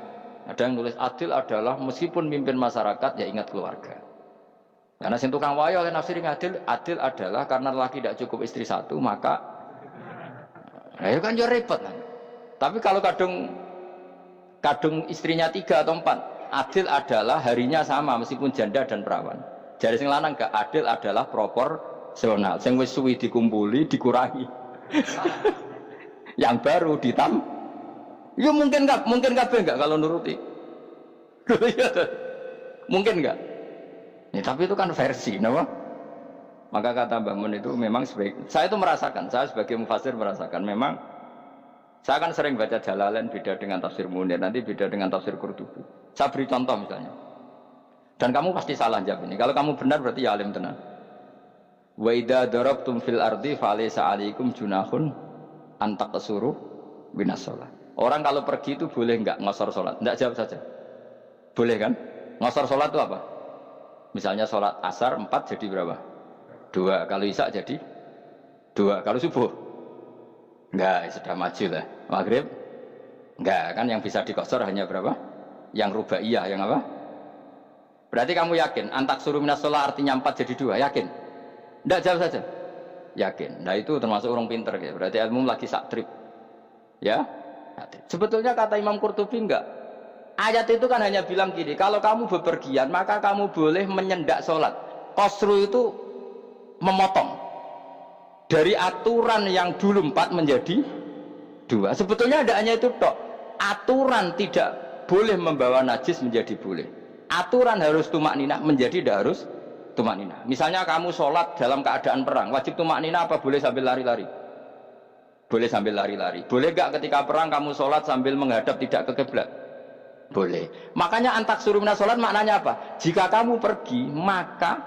Ada yang nulis adil adalah meskipun mimpin masyarakat ya ingat keluarga. Karena sing tukang wayo oleh nafsir adil, adil adalah karena laki tidak cukup istri satu maka ya kan jadi repot kan. Tapi kalau kadung istrinya 3 atau 4, adil adalah harinya sama meskipun janda dan perawan. Jadi sing lanang gak adil adalah proporsional. Sing wis suwi dikumpuli dikurangi. Yang baru ya mungkin kabeh enggak kalau nuruti. Mungkin enggak. Ya, tapi itu kan versi, kenapa? Maka kata Mbah Mun itu memang saya itu merasakan, saya sebagai mufasir merasakan memang saya kan sering baca Jalalain beda dengan tafsir Munir, nanti beda dengan tafsir Qurtubi. Saya beri contoh misalnya. Dan kamu pasti salah jawab ini. Kalau kamu benar berarti ya alim tenan. Wa idza darabtum fil ardi falaysa 'alaikum junahun an taqsuru binas shalah. Orang kalau pergi itu boleh enggak ngosor sholat? Enggak, jawab saja. Boleh kan? Ngosor sholat itu apa? Misalnya sholat asar 4 jadi berapa? 2. Kalau isya jadi 2. Kalau subuh? Enggak, sudah maju lah. Maghrib? Enggak, kan yang bisa dikosor hanya berapa? Yang rubaiyah, yang apa? Berarti kamu yakin? Antak suruh minas sholat artinya 4 jadi 2, yakin? Enggak, jawab saja. Yakin. Nah itu termasuk orang pinter. Ya. Berarti ilmu lagi sak trip. Ya? Sebetulnya kata Imam Qurtubi enggak. Ayat itu kan hanya bilang gini, kalau kamu bepergian maka kamu boleh menyendak sholat. Qasru itu memotong. Dari aturan yang dulu 4 menjadi 2. Sebetulnya ada hanya itu tok. Aturan tidak boleh membawa najis menjadi boleh. Aturan harus tumak nina menjadi tidak harus tumak nina. Misalnya kamu sholat dalam keadaan perang, wajib tumak nina apa boleh sambil lari-lari? Boleh sambil lari-lari. Boleh gak ketika perang kamu sholat sambil menghadap tidak ke kiblat? Boleh. Makanya antak suruh minas sholat maknanya apa? Jika kamu pergi maka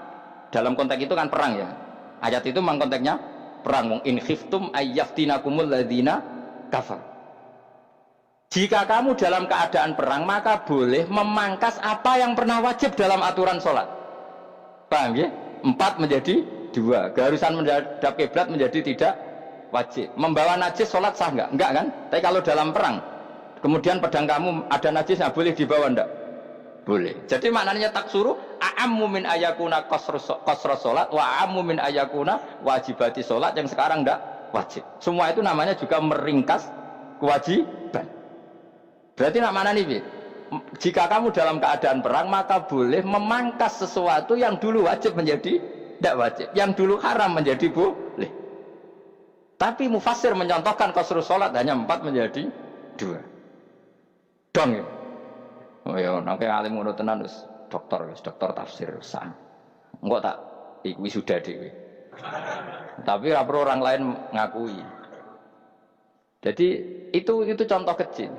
dalam konteks itu kan perang ya. Ayat itu memang konteksnya perang. In khiftum ayyaftinakumul ladzina kafar. Jika kamu dalam keadaan perang maka boleh memangkas apa yang pernah wajib dalam aturan sholat. Paham ya? 4 menjadi 2. Keharusan menghadap kiblat menjadi tidak wajib. Membawa najis sholat sah enggak? Enggak kan? Tapi kalau dalam perang kemudian pedang kamu ada najisnya boleh dibawa enggak? boleh. Jadi maknanya taksuru a'ammu min ayakuna qasra salat wa a'ammu min ayakuna wajibati salat yang sekarang ndak wajib. Semua itu namanya juga meringkas kewajiban. Berarti nak mana nih, jika kamu dalam keadaan perang maka boleh memangkas sesuatu yang dulu wajib menjadi tidak wajib, yang dulu haram menjadi boleh. Tapi mufassir mencontohkan qasrus salat hanya 4 menjadi 2. Dong ya. Oh ya, nangke alim ngono tenan wis dokter tafsir san. Engko tak iku sudah dhewe. Tapi ora perlu orang lain ngakui. Jadi itu contoh kecil.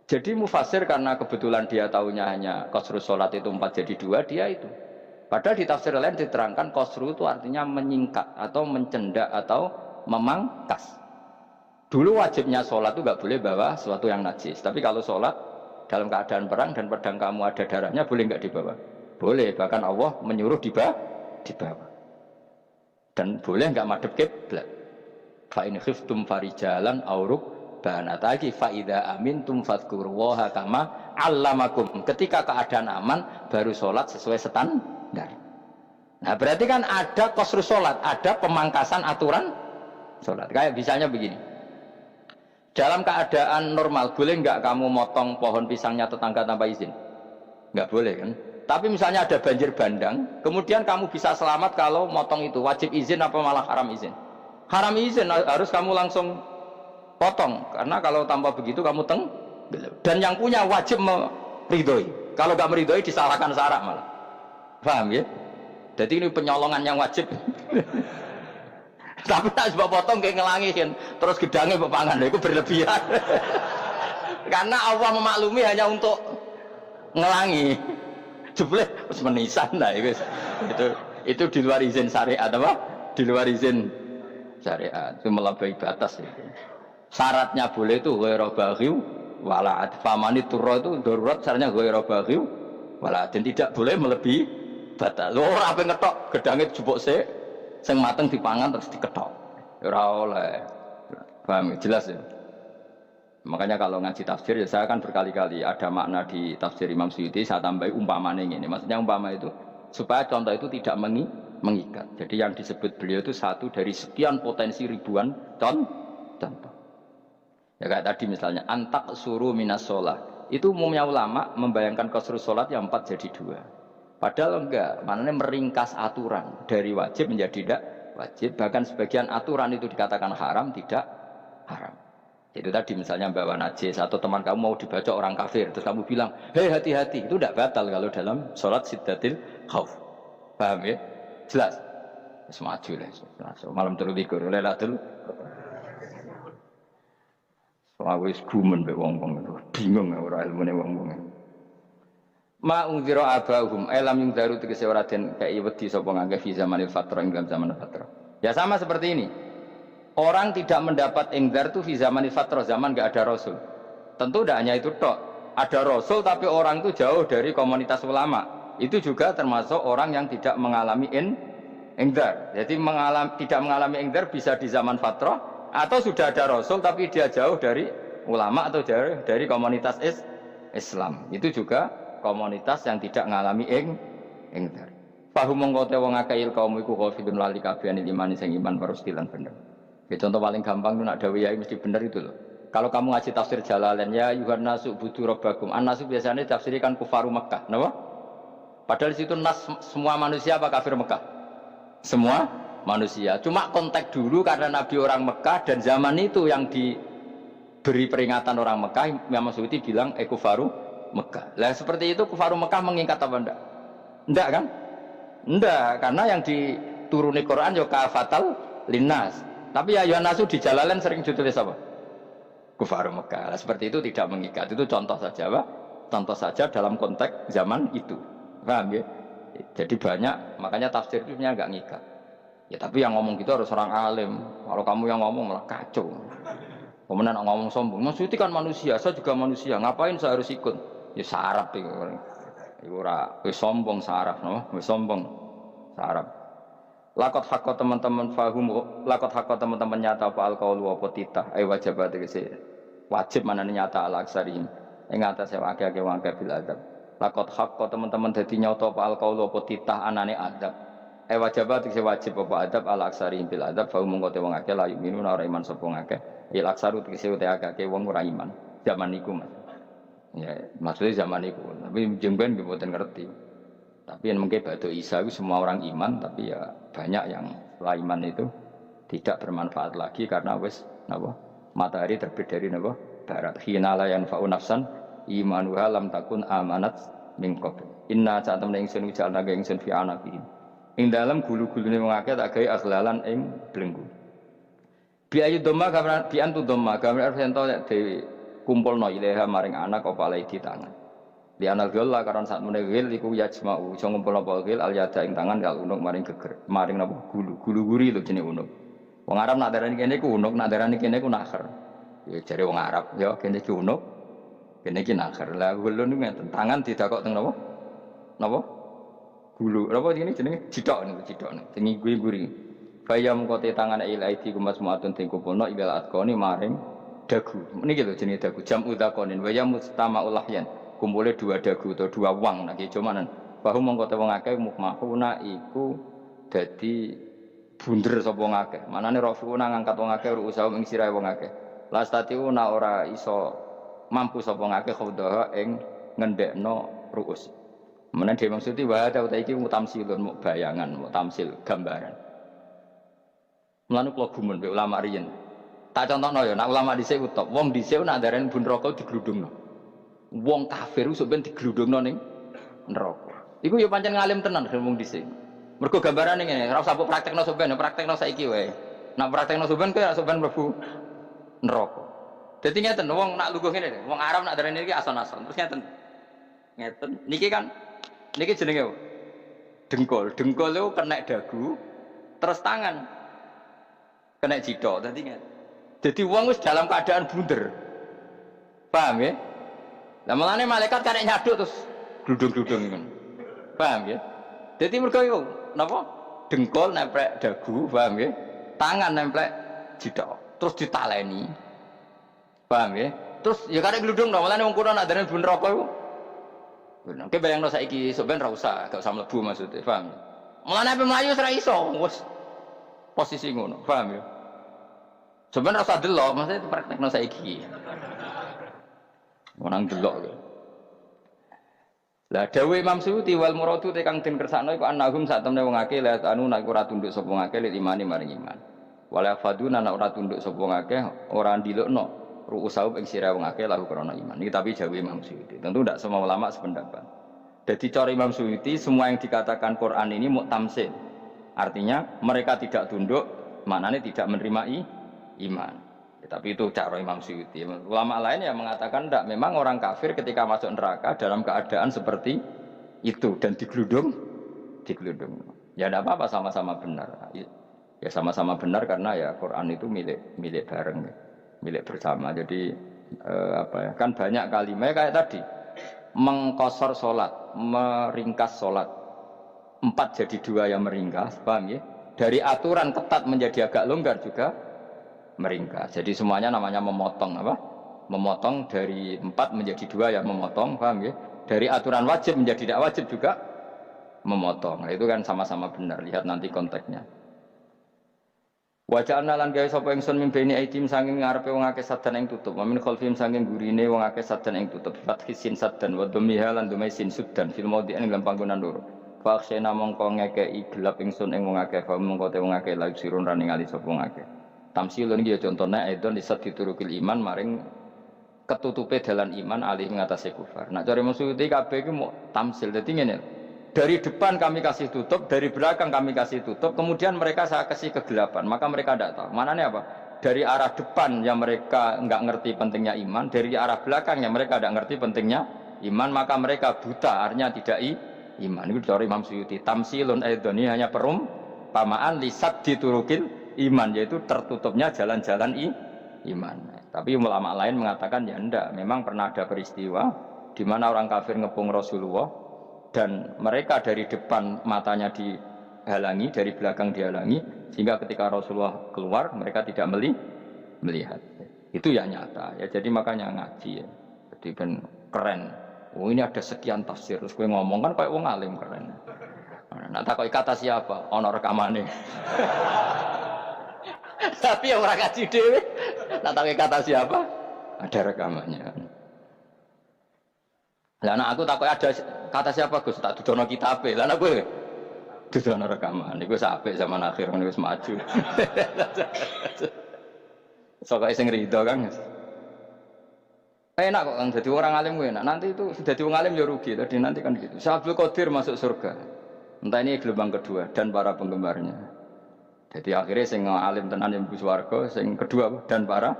Jadi mufassir karena kebetulan dia tahunya hanya qasrus salat itu 4 jadi 2, dia itu. Padahal di tafsir lain diterangkan qasru itu artinya menyingkat atau mencendak atau memangkas. Dulu wajibnya sholat itu nggak boleh bawa sesuatu yang najis. Tapi kalau sholat dalam keadaan perang dan pedang kamu ada darahnya, boleh nggak dibawa? Boleh. Bahkan Allah menyuruh dibawa. Dan boleh nggak madhep kiblat. Fa in khiftum farijalan auruk banataki fa idza amintum fadhkurullaha kama 'allamakum. Ketika keadaan aman baru sholat sesuai standar. Nah berarti kan ada qasrus sholat, ada pemangkasan aturan sholat. Kayak misalnya begini, dalam keadaan normal boleh nggak kamu motong pohon pisangnya tetangga tanpa izin? Nggak boleh kan? Tapi misalnya ada banjir bandang, kemudian kamu bisa selamat kalau motong itu wajib izin apa malah haram izin? Haram izin, harus kamu langsung potong, karena kalau tanpa begitu kamu dan yang punya wajib meridhoi. Kalau nggak meridhoi disalahkan syarak malah. Paham ya? Jadi ini penyolongan yang wajib. Tapi tak sebab potong kayak ngelangihin, terus gedangnya bepangan, itu berlebihan. Karena Allah memaklumi hanya untuk ngelangi. Jebule harus menisan, nah itu di luar izin syariat apa? Di luar izin syariat, itu melampaui batas itu. Syaratnya boleh itu ghairu baghiw wala adfamani turra itu darurat, syaratnya ghairu baghiw wala, dan tidak boleh melebihi batas. Lho ora ape ngetok gedangnya jupuk sik. Sing mateng dipangan terus diketok. Ora oleh. Paham jelas ya? Makanya kalau ngaji tafsir ya saya kan berkali-kali ada makna di tafsir Imam Suyuti saya tambahi umpamanya ini. Maksudnya umpama itu supaya contoh itu tidak mengikat. Jadi yang disebut beliau itu satu dari sekian potensi ribuan contoh. Ya kayak tadi misalnya antak suruh minas sholat. Itu umumnya ulama membayangkan qasrus sholat yang 4 jadi 2. Padahal enggak, maknanya meringkas aturan dari wajib menjadi tidak wajib. Bahkan sebagian aturan itu dikatakan haram, tidak haram. Itu tadi misalnya bawa najis atau teman kamu mau dibaca orang kafir, terus kamu bilang, hei hati-hati, itu tidak batal kalau dalam sholat siddatil khauf. Paham ya? Jelas? Semaju lah. Malam terus likur, lelatul. Soalnya wis gumen be wong-wong itu, bingung ora ilmune wong-wong. Ma ungzira abahum elam yung daru tegese ora den kei wedi sapa ngangge fi zamanil fatrah ing dalam zaman fatrah. Ya sama seperti ini. Orang tidak mendapat ingdar itu fi zamanil fatrah, zaman enggak ada rasul. Tentu tidak hanya itu tok. Ada rasul tapi orang itu jauh dari komunitas ulama. Itu juga termasuk orang yang tidak mengalami ingdar. Jadi tidak mengalami ingdar bisa di zaman fatrah atau sudah ada rasul tapi dia jauh dari ulama atau jauh dari komunitas Islam. Itu juga komunitas yang tidak ngalami ingdar. Fahum mongko te wong akeh kaum iku ghafidun lali kabehane iman sing iman parustilan bener. Ya contoh paling gampang itu nak dawuh yai mesti bener itu loh. Kalau kamu ngaji tafsir Jalalain ya yuhan nasu budu rabbakum. An-nasu biasanya tafsirikan kufaru Mekah, napa? Padahal di situ nas semua manusia apa kafir Mekah? Semua manusia. Cuma konteks dulu karena Nabi orang Mekah dan zaman itu yang diberi peringatan orang Mekah, Imam Suyuti bilang kufaru Mekah. Lah seperti itu kufaru Mekah mengikat apa enggak? Enggak kan? Enggak, karena yang dituruni Quran ya kafatal linnas. Tapi ya nasu di Jalalain sering ditulis apa? Kufaru Mekah. Lah seperti itu tidak mengikat. Itu contoh saja, Pak. Contoh saja dalam konteks zaman itu. Paham ya? Jadi banyak, makanya tafsir itu enggak ngikat. Ya tapi yang ngomong gitu harus orang alim. Kalau kamu yang ngomong malah kacau. Kemudian ngomong sombong. Maksudnya kan manusia, saya juga manusia. Ngapain saya harus ikut? Ya sarap itu. Iku ora wis sombong saraf, no? Wis sombong saraf. Lakot hakot teman-teman fahum, lakot hakot teman-teman nyata apa alqaul wa potita. Ai wajib tegese wajib manane nyata al aksarin. Ing atase akeh-akeh wong bil adab. Lakot hak kok teman-teman dadi nyata apa alqaulu apa titah anane adab. Wajibat sing wajib apa adab ala aksari bil adab fa mung kote wong akeh la yuminu ora iman sapa akeh. Il aksaru tegese ute akeh wong ora iman. Zaman niku Mas. Ya maksudnya zaman niku. Tapi jengben nggih mboten ngerti. Tapi yang mungkin batu Isa itu semua orang iman, tapi ya banyak yang setelah iman itu tidak bermanfaat lagi karena wis napa? Matahari terbit dari napa? Barat. Hina la yanfa'u nafsan imanuha lam takun amanat min qabl. Inna saat temen ingsun jalna ga ingsun fi anaqihim. Ing dalem gulu-gulune wong akeh tak gawe akhlalan ing belenggu. Bi ayu dhamma gambar bi antu dhamma gambar ento dhewe kumpulno ilaha maring anak apa alai di tangan. Di anal gila karena saat menegil iku yajma'u iso ngumpul apa gil al yada ing tangan kal unuk maring geger maring napa gulu guri lho jenenge unuk. Wong Arab nak darani kene ku unuk, nak darani kene ku nakher. Ya jare wong Arab ya kene ki unuk, kene ki nakher. Lah gulun niku ngeten, tangan didakok teng napa? Napa? Gulu. Napa jenenge cidok niku cidok niku. Tengi guri. Bayam kote tangan ilaiti kumas muatun ting kumpulno ilal atqoni maring dagu. Niki lho jenenge dagu jam udaqonin bayam mustama'ul lahyan. Kumpulnya dua dagu atau dua wang nggih cumanan. Bahu mongko te wong akeh mukmahuna iku dadi bunder sapa wong akeh. Manane rafuna ngangkat wong akeh ruusaum ing sirahe wong akeh. Lastatiuna ora iso mampu sapa wong akeh khawdaha ing ngendhekno ruus. Menawa dhewe maksudi wa ta iki mutamsilun muk bayangan, muk tamsil gambaran. Mulane kula gumun be ulama riyen. Tak contohno ya, nek ulama dhisik utop, wong dhisik nak darani bun neraka digludungno. Wong kafir iso ben digludungno ning neraka. Iku ya pancen ngalim tenan wong dhisik. Mergo gambarane ngene, ora usah praktekno sampean, praktekno saiki wae. Nek praktekno sampean kowe ora sampean mlebu neraka. Dadi ngeten, wong nak lungguh ngene, wong Arab nak darani iki ason-ason. Terus ngeten. Ngeten. Niki kan niki jenenge dengkul. Dengkul itu kena dagu, terus tangan kena cidok. Dadi ngeten. Dadi wong wis dalam keadaan bunder. Paham ya? Lah malane malaikat karek nyaduk terus gludung-gludung ngono. Paham ya? Dadi mergo iku napa? Dengkul nemplek dagu, paham ya? Tangan nemplek cidok, terus ditaleni. Paham ya? Terus ya karek gludung dong, malane wong kuno nak darani bun neraka iku. Oke bayangno saiki sok ben ra usah, gak usah mlebu maksudnya, paham ya? Malane ape mlayu ora iso, wis posisi ngono, paham ya? Sebenarnya rasa delok, maksudnya praktekno saiki. Orang delok lho. Lah dawuh Imam Suyuti wal muradu te kang den kersakno iku annahum sak temne wong akeh la anu nek ora tunduk sapa wong akeh lil imani maring iman. Wala faduna nek ora tunduk sapa wong akeh ora ndilukno ru'usau ing sira wong akeh lahu krana iman. Iki tapi dawuh Imam Suyuti. Tentu tidak semua ulama sependapat. Jadi cara Imam Suyuti semua yang dikatakan Quran ini muktamsil. Artinya mereka tidak tunduk, maknanya tidak menerima iman. Tapi itu cara Imam Suyuti. Ulama lain yang mengatakan tidak, memang orang kafir ketika masuk neraka dalam keadaan seperti itu dan digeludung. Ya tidak apa-apa, sama-sama benar. Ya sama-sama benar karena ya Quran itu milik bareng, milik bersama. Jadi kan banyak kalimat kayak tadi mengkosor sholat, meringkas sholat 4 jadi 2 yang meringkas, paham ya? Dari aturan ketat menjadi agak longgar juga meringkas. Jadi semuanya namanya memotong apa? Memotong dari 4 menjadi 2 yang memotong, paham ya? Dari aturan wajib menjadi tidak wajib juga memotong. Nah, itu kan sama-sama benar. Lihat nanti konteksnya. Waja'alna lan gawe sapa ingsun mimbeni aitim saking ngarepe wong akeh sadan ing tutup. Wa min khalfihim saking gurine wong akeh sadan ing tutup. Fathi sin sadan wa dhammiha lan dumai sin sudan fil maudhi'in dalam panggonan loro. Fa akhsena mongko ngekeki gelap ingsun ing wong akeh, fa mongko te wong akeh la sirun ran ningali sapa wong akeh. Tamsilun iki ya contone aidon disat diturukil iman maring ketutupe dalan iman alih ngatasé kufar. Nak cari maksudé kabeh iki mau tamsil. Dadi ngene. Dari depan kami kasih tutup, dari belakang kami kasih tutup, kemudian mereka saya kasih kegelapan, maka mereka tidak tahu. Mananya apa? Dari arah depan yang mereka enggak ngerti pentingnya iman, dari arah belakang yang mereka tidak ngerti pentingnya iman, maka mereka buta, artinya tidak iman. Itu dari Imam Suyuti. Tamsilun aidon ini hanya perumpamaan lisat diturukil iman, yaitu tertutupnya jalan-jalan iman. Tapi ulama lain mengatakan ya enggak, memang pernah ada peristiwa di mana orang kafir ngepung Rasulullah dan mereka dari depan matanya dihalangi, dari belakang dihalangi, sehingga ketika Rasulullah keluar mereka tidak melihat. Itu yang nyata ya. Jadi makanya ngaji ya. Jadi kan keren Oh ini ada sekian tafsir. Terus gue ngomong kan kayak wong alim keren. Nah takoki kata siapa? Ono rekamane. Tapi yang ora kaji dhewe. Nah takoki kata siapa? Ada rekamannya. Lah anak aku takoki ada kata siapa Gus? Tak dudono kitabe. Lah anak gue dudono rekaman. Iku apik zaman akhir wis maju. Sokoke sing rido kan. Enak kok kan jadi orang alim gue enak. Nanti itu jadi orang alim ya rugi. Tadi nanti kan gitu. Syekh Abdul Qadir masuk surga. Entah ini gelombang kedua dan para penggemarnya. Jadi akhirnya sing alim tenan yang bus warga, sing kedua dan para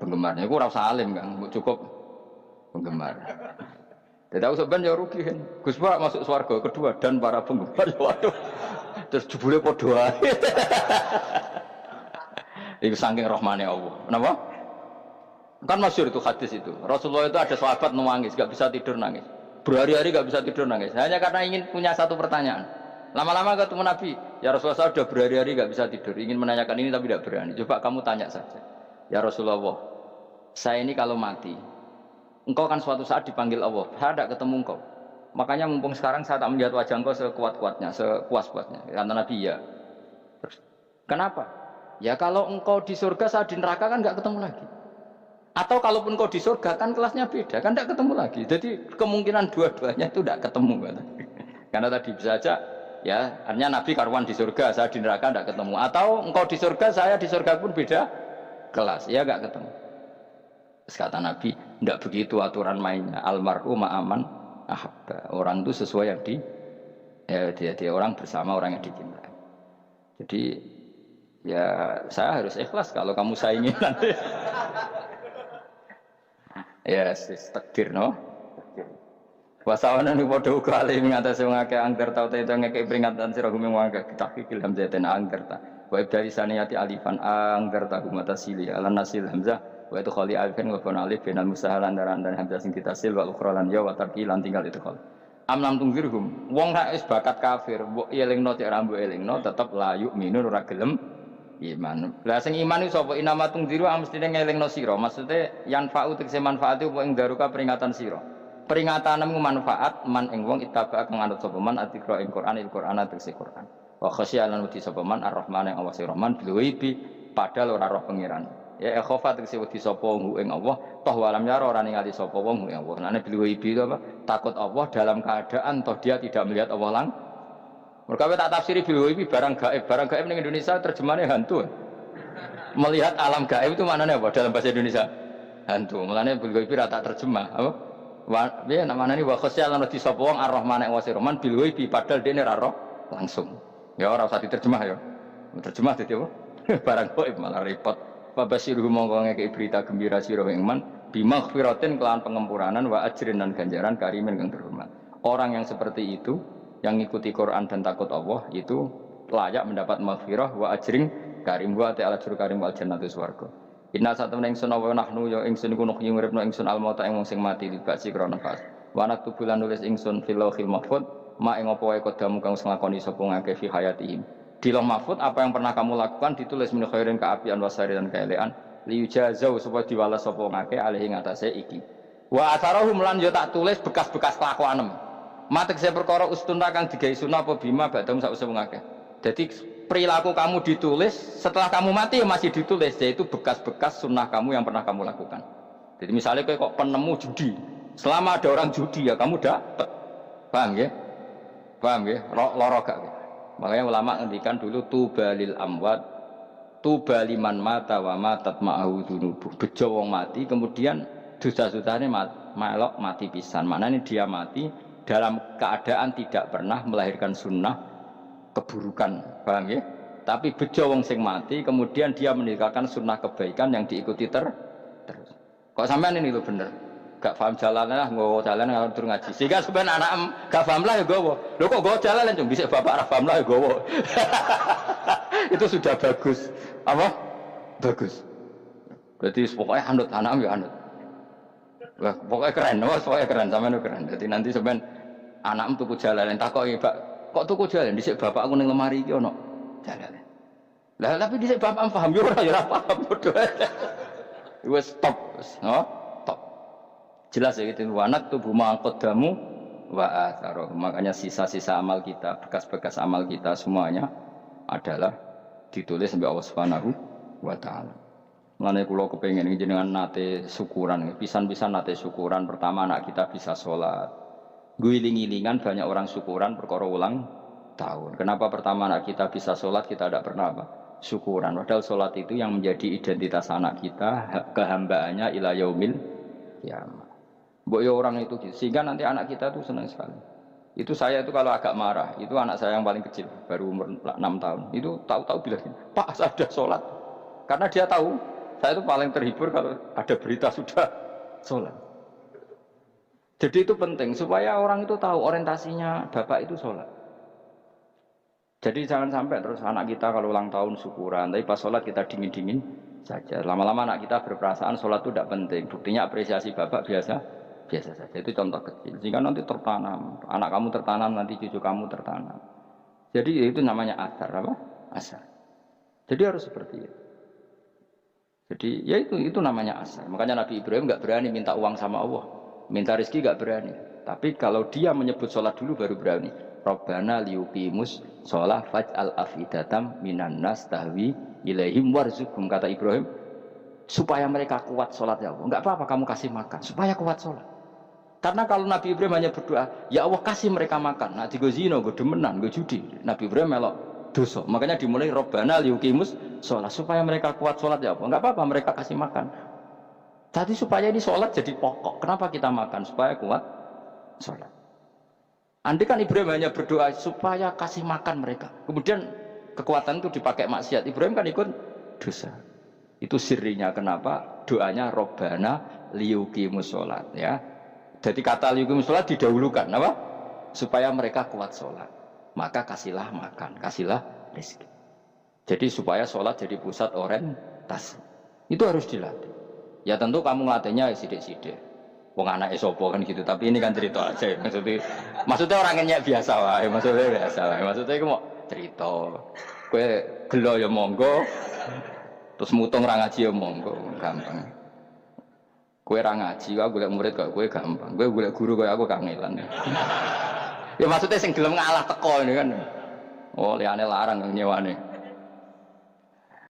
penggemarnya. Aku rasa alim kan, cukup penggemar. Jadi aku sebenarnya rugi kan. Gus Pak masuk surga kedua dan para penggemar. Waduh. Terus jebule padha ae. Iku saking rahmane Allah. Kenapa? Kan masyhur itu hadis itu. Rasulullah itu ada sahabat nangis, enggak bisa tidur nangis. Berhari-hari enggak bisa tidur nangis. Hanya karena ingin punya satu pertanyaan. Lama-lama ketemu Nabi, ya Rasulullah saya sudah berhari-hari enggak bisa tidur, ingin menanyakan ini tapi tidak berani. Coba kamu tanya saja. Ya Rasulullah, saya ini kalau mati, engkau kan suatu saat dipanggil Allah, saya tidak ketemu engkau. Makanya mumpung sekarang saya tak melihat wajah engkau sekuat-kuatnya, sepuas-puasnya. Kata Nabi ya. Terus, kenapa? Ya kalau engkau di surga, saya di neraka kan enggak ketemu lagi. Atau kalaupun kau di surga kan kelasnya beda, kan tidak ketemu lagi. Jadi kemungkinan dua-duanya itu tidak ketemu. Karena tadi bisa saja, ya artinya Nabi karuan di surga, saya di neraka tidak ketemu. Atau engkau di surga, saya di surga pun beda kelas, ya nggak ketemu. Terus kata Nabi, tidak begitu aturan mainnya. Almarhum ma'aman ahabba. Orang itu sesuai yang dia orang bersama orang yang dicintai. Jadi ya saya harus ikhlas kalau kamu saingi nanti. Ya, takdir no. Wasawana ni padha uga ali ngatasi wong akeh angger tau te ngekek peringatan sira gumeng wong akeh tahqiq ilham zaiten angger ta. Wa dari saniyati alifan angger ta gumata sili ala nasil hamzah wa itu khali alifan wa kon alif binal musahalan dan hamzah sing ditasil wa ukhra lan ya wa tarqi lan tinggal itu khol. Amlam tungzirhum wong rak wis bakat kafir mbok elingno cek ra mbok elingno tetep la yu'minu ora gelem iman. Lah sing iman iku sapa inama tungziru mestine ngelingno sira. Maksude yan fa'u tegese manfaat iku ing daruka peringatan sira. Peringatanmu manfaat man ing wong ittaba kang anut sapa man atikra ing Quran tegese Quran. Wa khasyalan wedi sapa man ar-Rahman ing Allah Rahman bil ghaibi padahal ora roh pangeran. Ya khofa tegese wedi sapa wong ing Allah toh walam yara ora ningali sapa wong ing Allah. Nane bil ghaibi itu apa? Takut Allah dalam keadaan toh dia tidak melihat Allah lang. Mereka tak tafsiri bil ghaibi barang gaib. Barang gaib ning Indonesia terjemahannya hantu. Melihat alam gaib itu maknanya apa dalam bahasa Indonesia? Hantu. Mulane bil ghaibi ra tak terjemah, apa? Ya namanya ini wakosya lan di sapa wong ar-Rahman ing wasi Rahman bil ghaibi padahal dene ra roh langsung. Ya ora usah diterjemah ya. Terjemah dadi apa? Barang gaib malah repot. Fabasyiruhum mongko ngekeki berita gembira sira ing man bimaghfiratin kelawan pengempuranan wa ajrin dan ganjaran karimin kang terhormat. Orang yang seperti itu yang ngikuti Quran dan takut Allah itu layak mendapat maghfirah wa ajring karim wa ta'ala juru karim wal jannatu swarga. Inna satamna ingsun wa nahnu ya ingsun iku nuh nguripno ingsun al mauta ing wong sing mati libasi krana nafas. Wa naktubulan nulis ingsun fil lauhil mahfuz ma ing apa wae kodamu kang nglakoni sapa ngake fi hayatihim. Di lauh mahfuz apa yang pernah kamu lakukan ditulis min khairin kaapian wasari dan kaelean liyujazau supaya diwales sapa ngake alih ing atase iki. Wa atharahum lan yo tak tulis bekas-bekas kelakuanem. Matek saya perkara ustunna kang digawe sunah apa bima badam sak usum ngake. Jadi perilaku kamu ditulis setelah kamu mati ya masih ditulis, yaitu bekas-bekas sunnah kamu yang pernah kamu lakukan. Jadi misalnya kok penemu judi, selama ada orang judi ya kamu dapat, paham ya? Paham ya? Loro gak? Makanya ulama ngendikan dulu tubalil amwat, tubaliman mata wa matat ma'ahu dunubuh. Bejo wong mati kemudian dosa-dosane melok mati pisan. Maknanya dia mati dalam keadaan tidak pernah melahirkan sunnah keburukan, paham ya? Tapi bejo wong sing mati kemudian dia meninggalkan sunnah kebaikan yang diikuti terus. Kok sampean ini lho bener? Gak paham jalan lah, nggowo jalan kalau tur ngaji. Sehingga sebenarnya anak gak paham lah ya gowo. Lho kok gowo jalan cung bisa bapak ra paham lah ya gowo. Itu sudah bagus. Apa? Bagus. Berarti pokoknya anut anak ya anut. Wah, pokoknya keren, pokoknya keren sampean keren. Jadi nanti sampean anak tuku jalan takoki, Pak, kok tuku jalan dhisik bapak aku ning lemari iki ono jalan. Lah tapi dhisik bapak paham yo ora paham padha. Wis stop, no? Stop. Jelas ya itu wanak tubuh maqaddamu wa atharuh. Makanya sisa-sisa amal kita, bekas-bekas amal kita semuanya adalah ditulis sampai Allah Subhanahu wa taala. Mulane kula kepengin jenengan nate syukuran, pisan-pisan nate syukuran. Pertama anak kita bisa sholat. Guling-gilingan banyak orang syukuran perkara ulang tahun. Kenapa pertama anak kita bisa sholat kita tidak pernah apa? Syukuran. Padahal sholat itu yang menjadi identitas anak kita, kehambaannya ila yaumil kiamah. Mbok ya orang itu gitu. Sehingga nanti anak kita tuh senang sekali. Itu saya itu kalau agak marah, itu anak saya yang paling kecil, baru umur 6 tahun. Itu tahu-tahu bilang, "Pak, saya sudah sholat." Karena dia tahu, saya itu paling terhibur kalau ada berita sudah sholat. Jadi itu penting supaya orang itu tahu orientasinya bapak itu sholat. Jadi jangan sampai terus anak kita kalau ulang tahun syukuran, tapi pas sholat kita dingin-dingin saja. Lama-lama anak kita berperasaan sholat itu tidak penting. Buktinya apresiasi bapak biasa saja. Itu contoh kecil. Sehingga nanti tertanam, anak kamu tertanam, nanti cucu kamu tertanam. Jadi itu namanya asar, apa? Asar. Jadi harus seperti itu. Jadi ya itu namanya asar. Makanya Nabi Ibrahim nggak berani minta uang sama Allah, minta rezeki nggak berani. Tapi kalau dia menyebut sholat dulu baru berani. Rabbana liyuqimus sholat faj'al afidatam minan nas tahwi ilaihim warzuqhum, kata Ibrahim, supaya mereka kuat sholat ya Allah. Enggak apa-apa kamu kasih makan supaya kuat sholat. Karena kalau Nabi Ibrahim hanya berdoa, ya Allah kasih mereka makan. Nah digo zina, go demenan, go judi. Nabi Ibrahim melok dosa. Makanya dimulai Rabbana liyuqimus sholat supaya mereka kuat sholat ya Allah. Enggak apa-apa mereka kasih makan. Tadi supaya ini sholat jadi pokok. Kenapa kita makan? Supaya kuat sholat. Andai kan Ibrahim hanya berdoa supaya kasih makan mereka. Kemudian kekuatan itu dipakai maksiat. Ibrahim kan ikut dosa. Itu sirinya kenapa doanya Robbana liyuqimus sholat ya. Jadi kata liyuqimus sholat didahulukan apa? Supaya mereka kuat sholat. Maka kasihlah makan, kasihlah rezeki. Jadi supaya sholat jadi pusat orientasi. Itu harus dilatih. Ya tentu kamu ngelatihnya sidik-sidik. Wong anake sapa kan gitu, tapi ini kan cerita aja. Maksudnya orangnya biasa wae, maksudnya biasa wae. Maksudnya iku mau cerita. Kowe gelo ya monggo. Terus mutung ra ngaji ya monggo, gampang. Kowe ra ngaji, aku golek murid kok kowe gampang. Kowe golek guru kaya aku kangelan. Ya maksudnya sing gelem ngalah teko ini kan. Oh, liyane larang nyewane.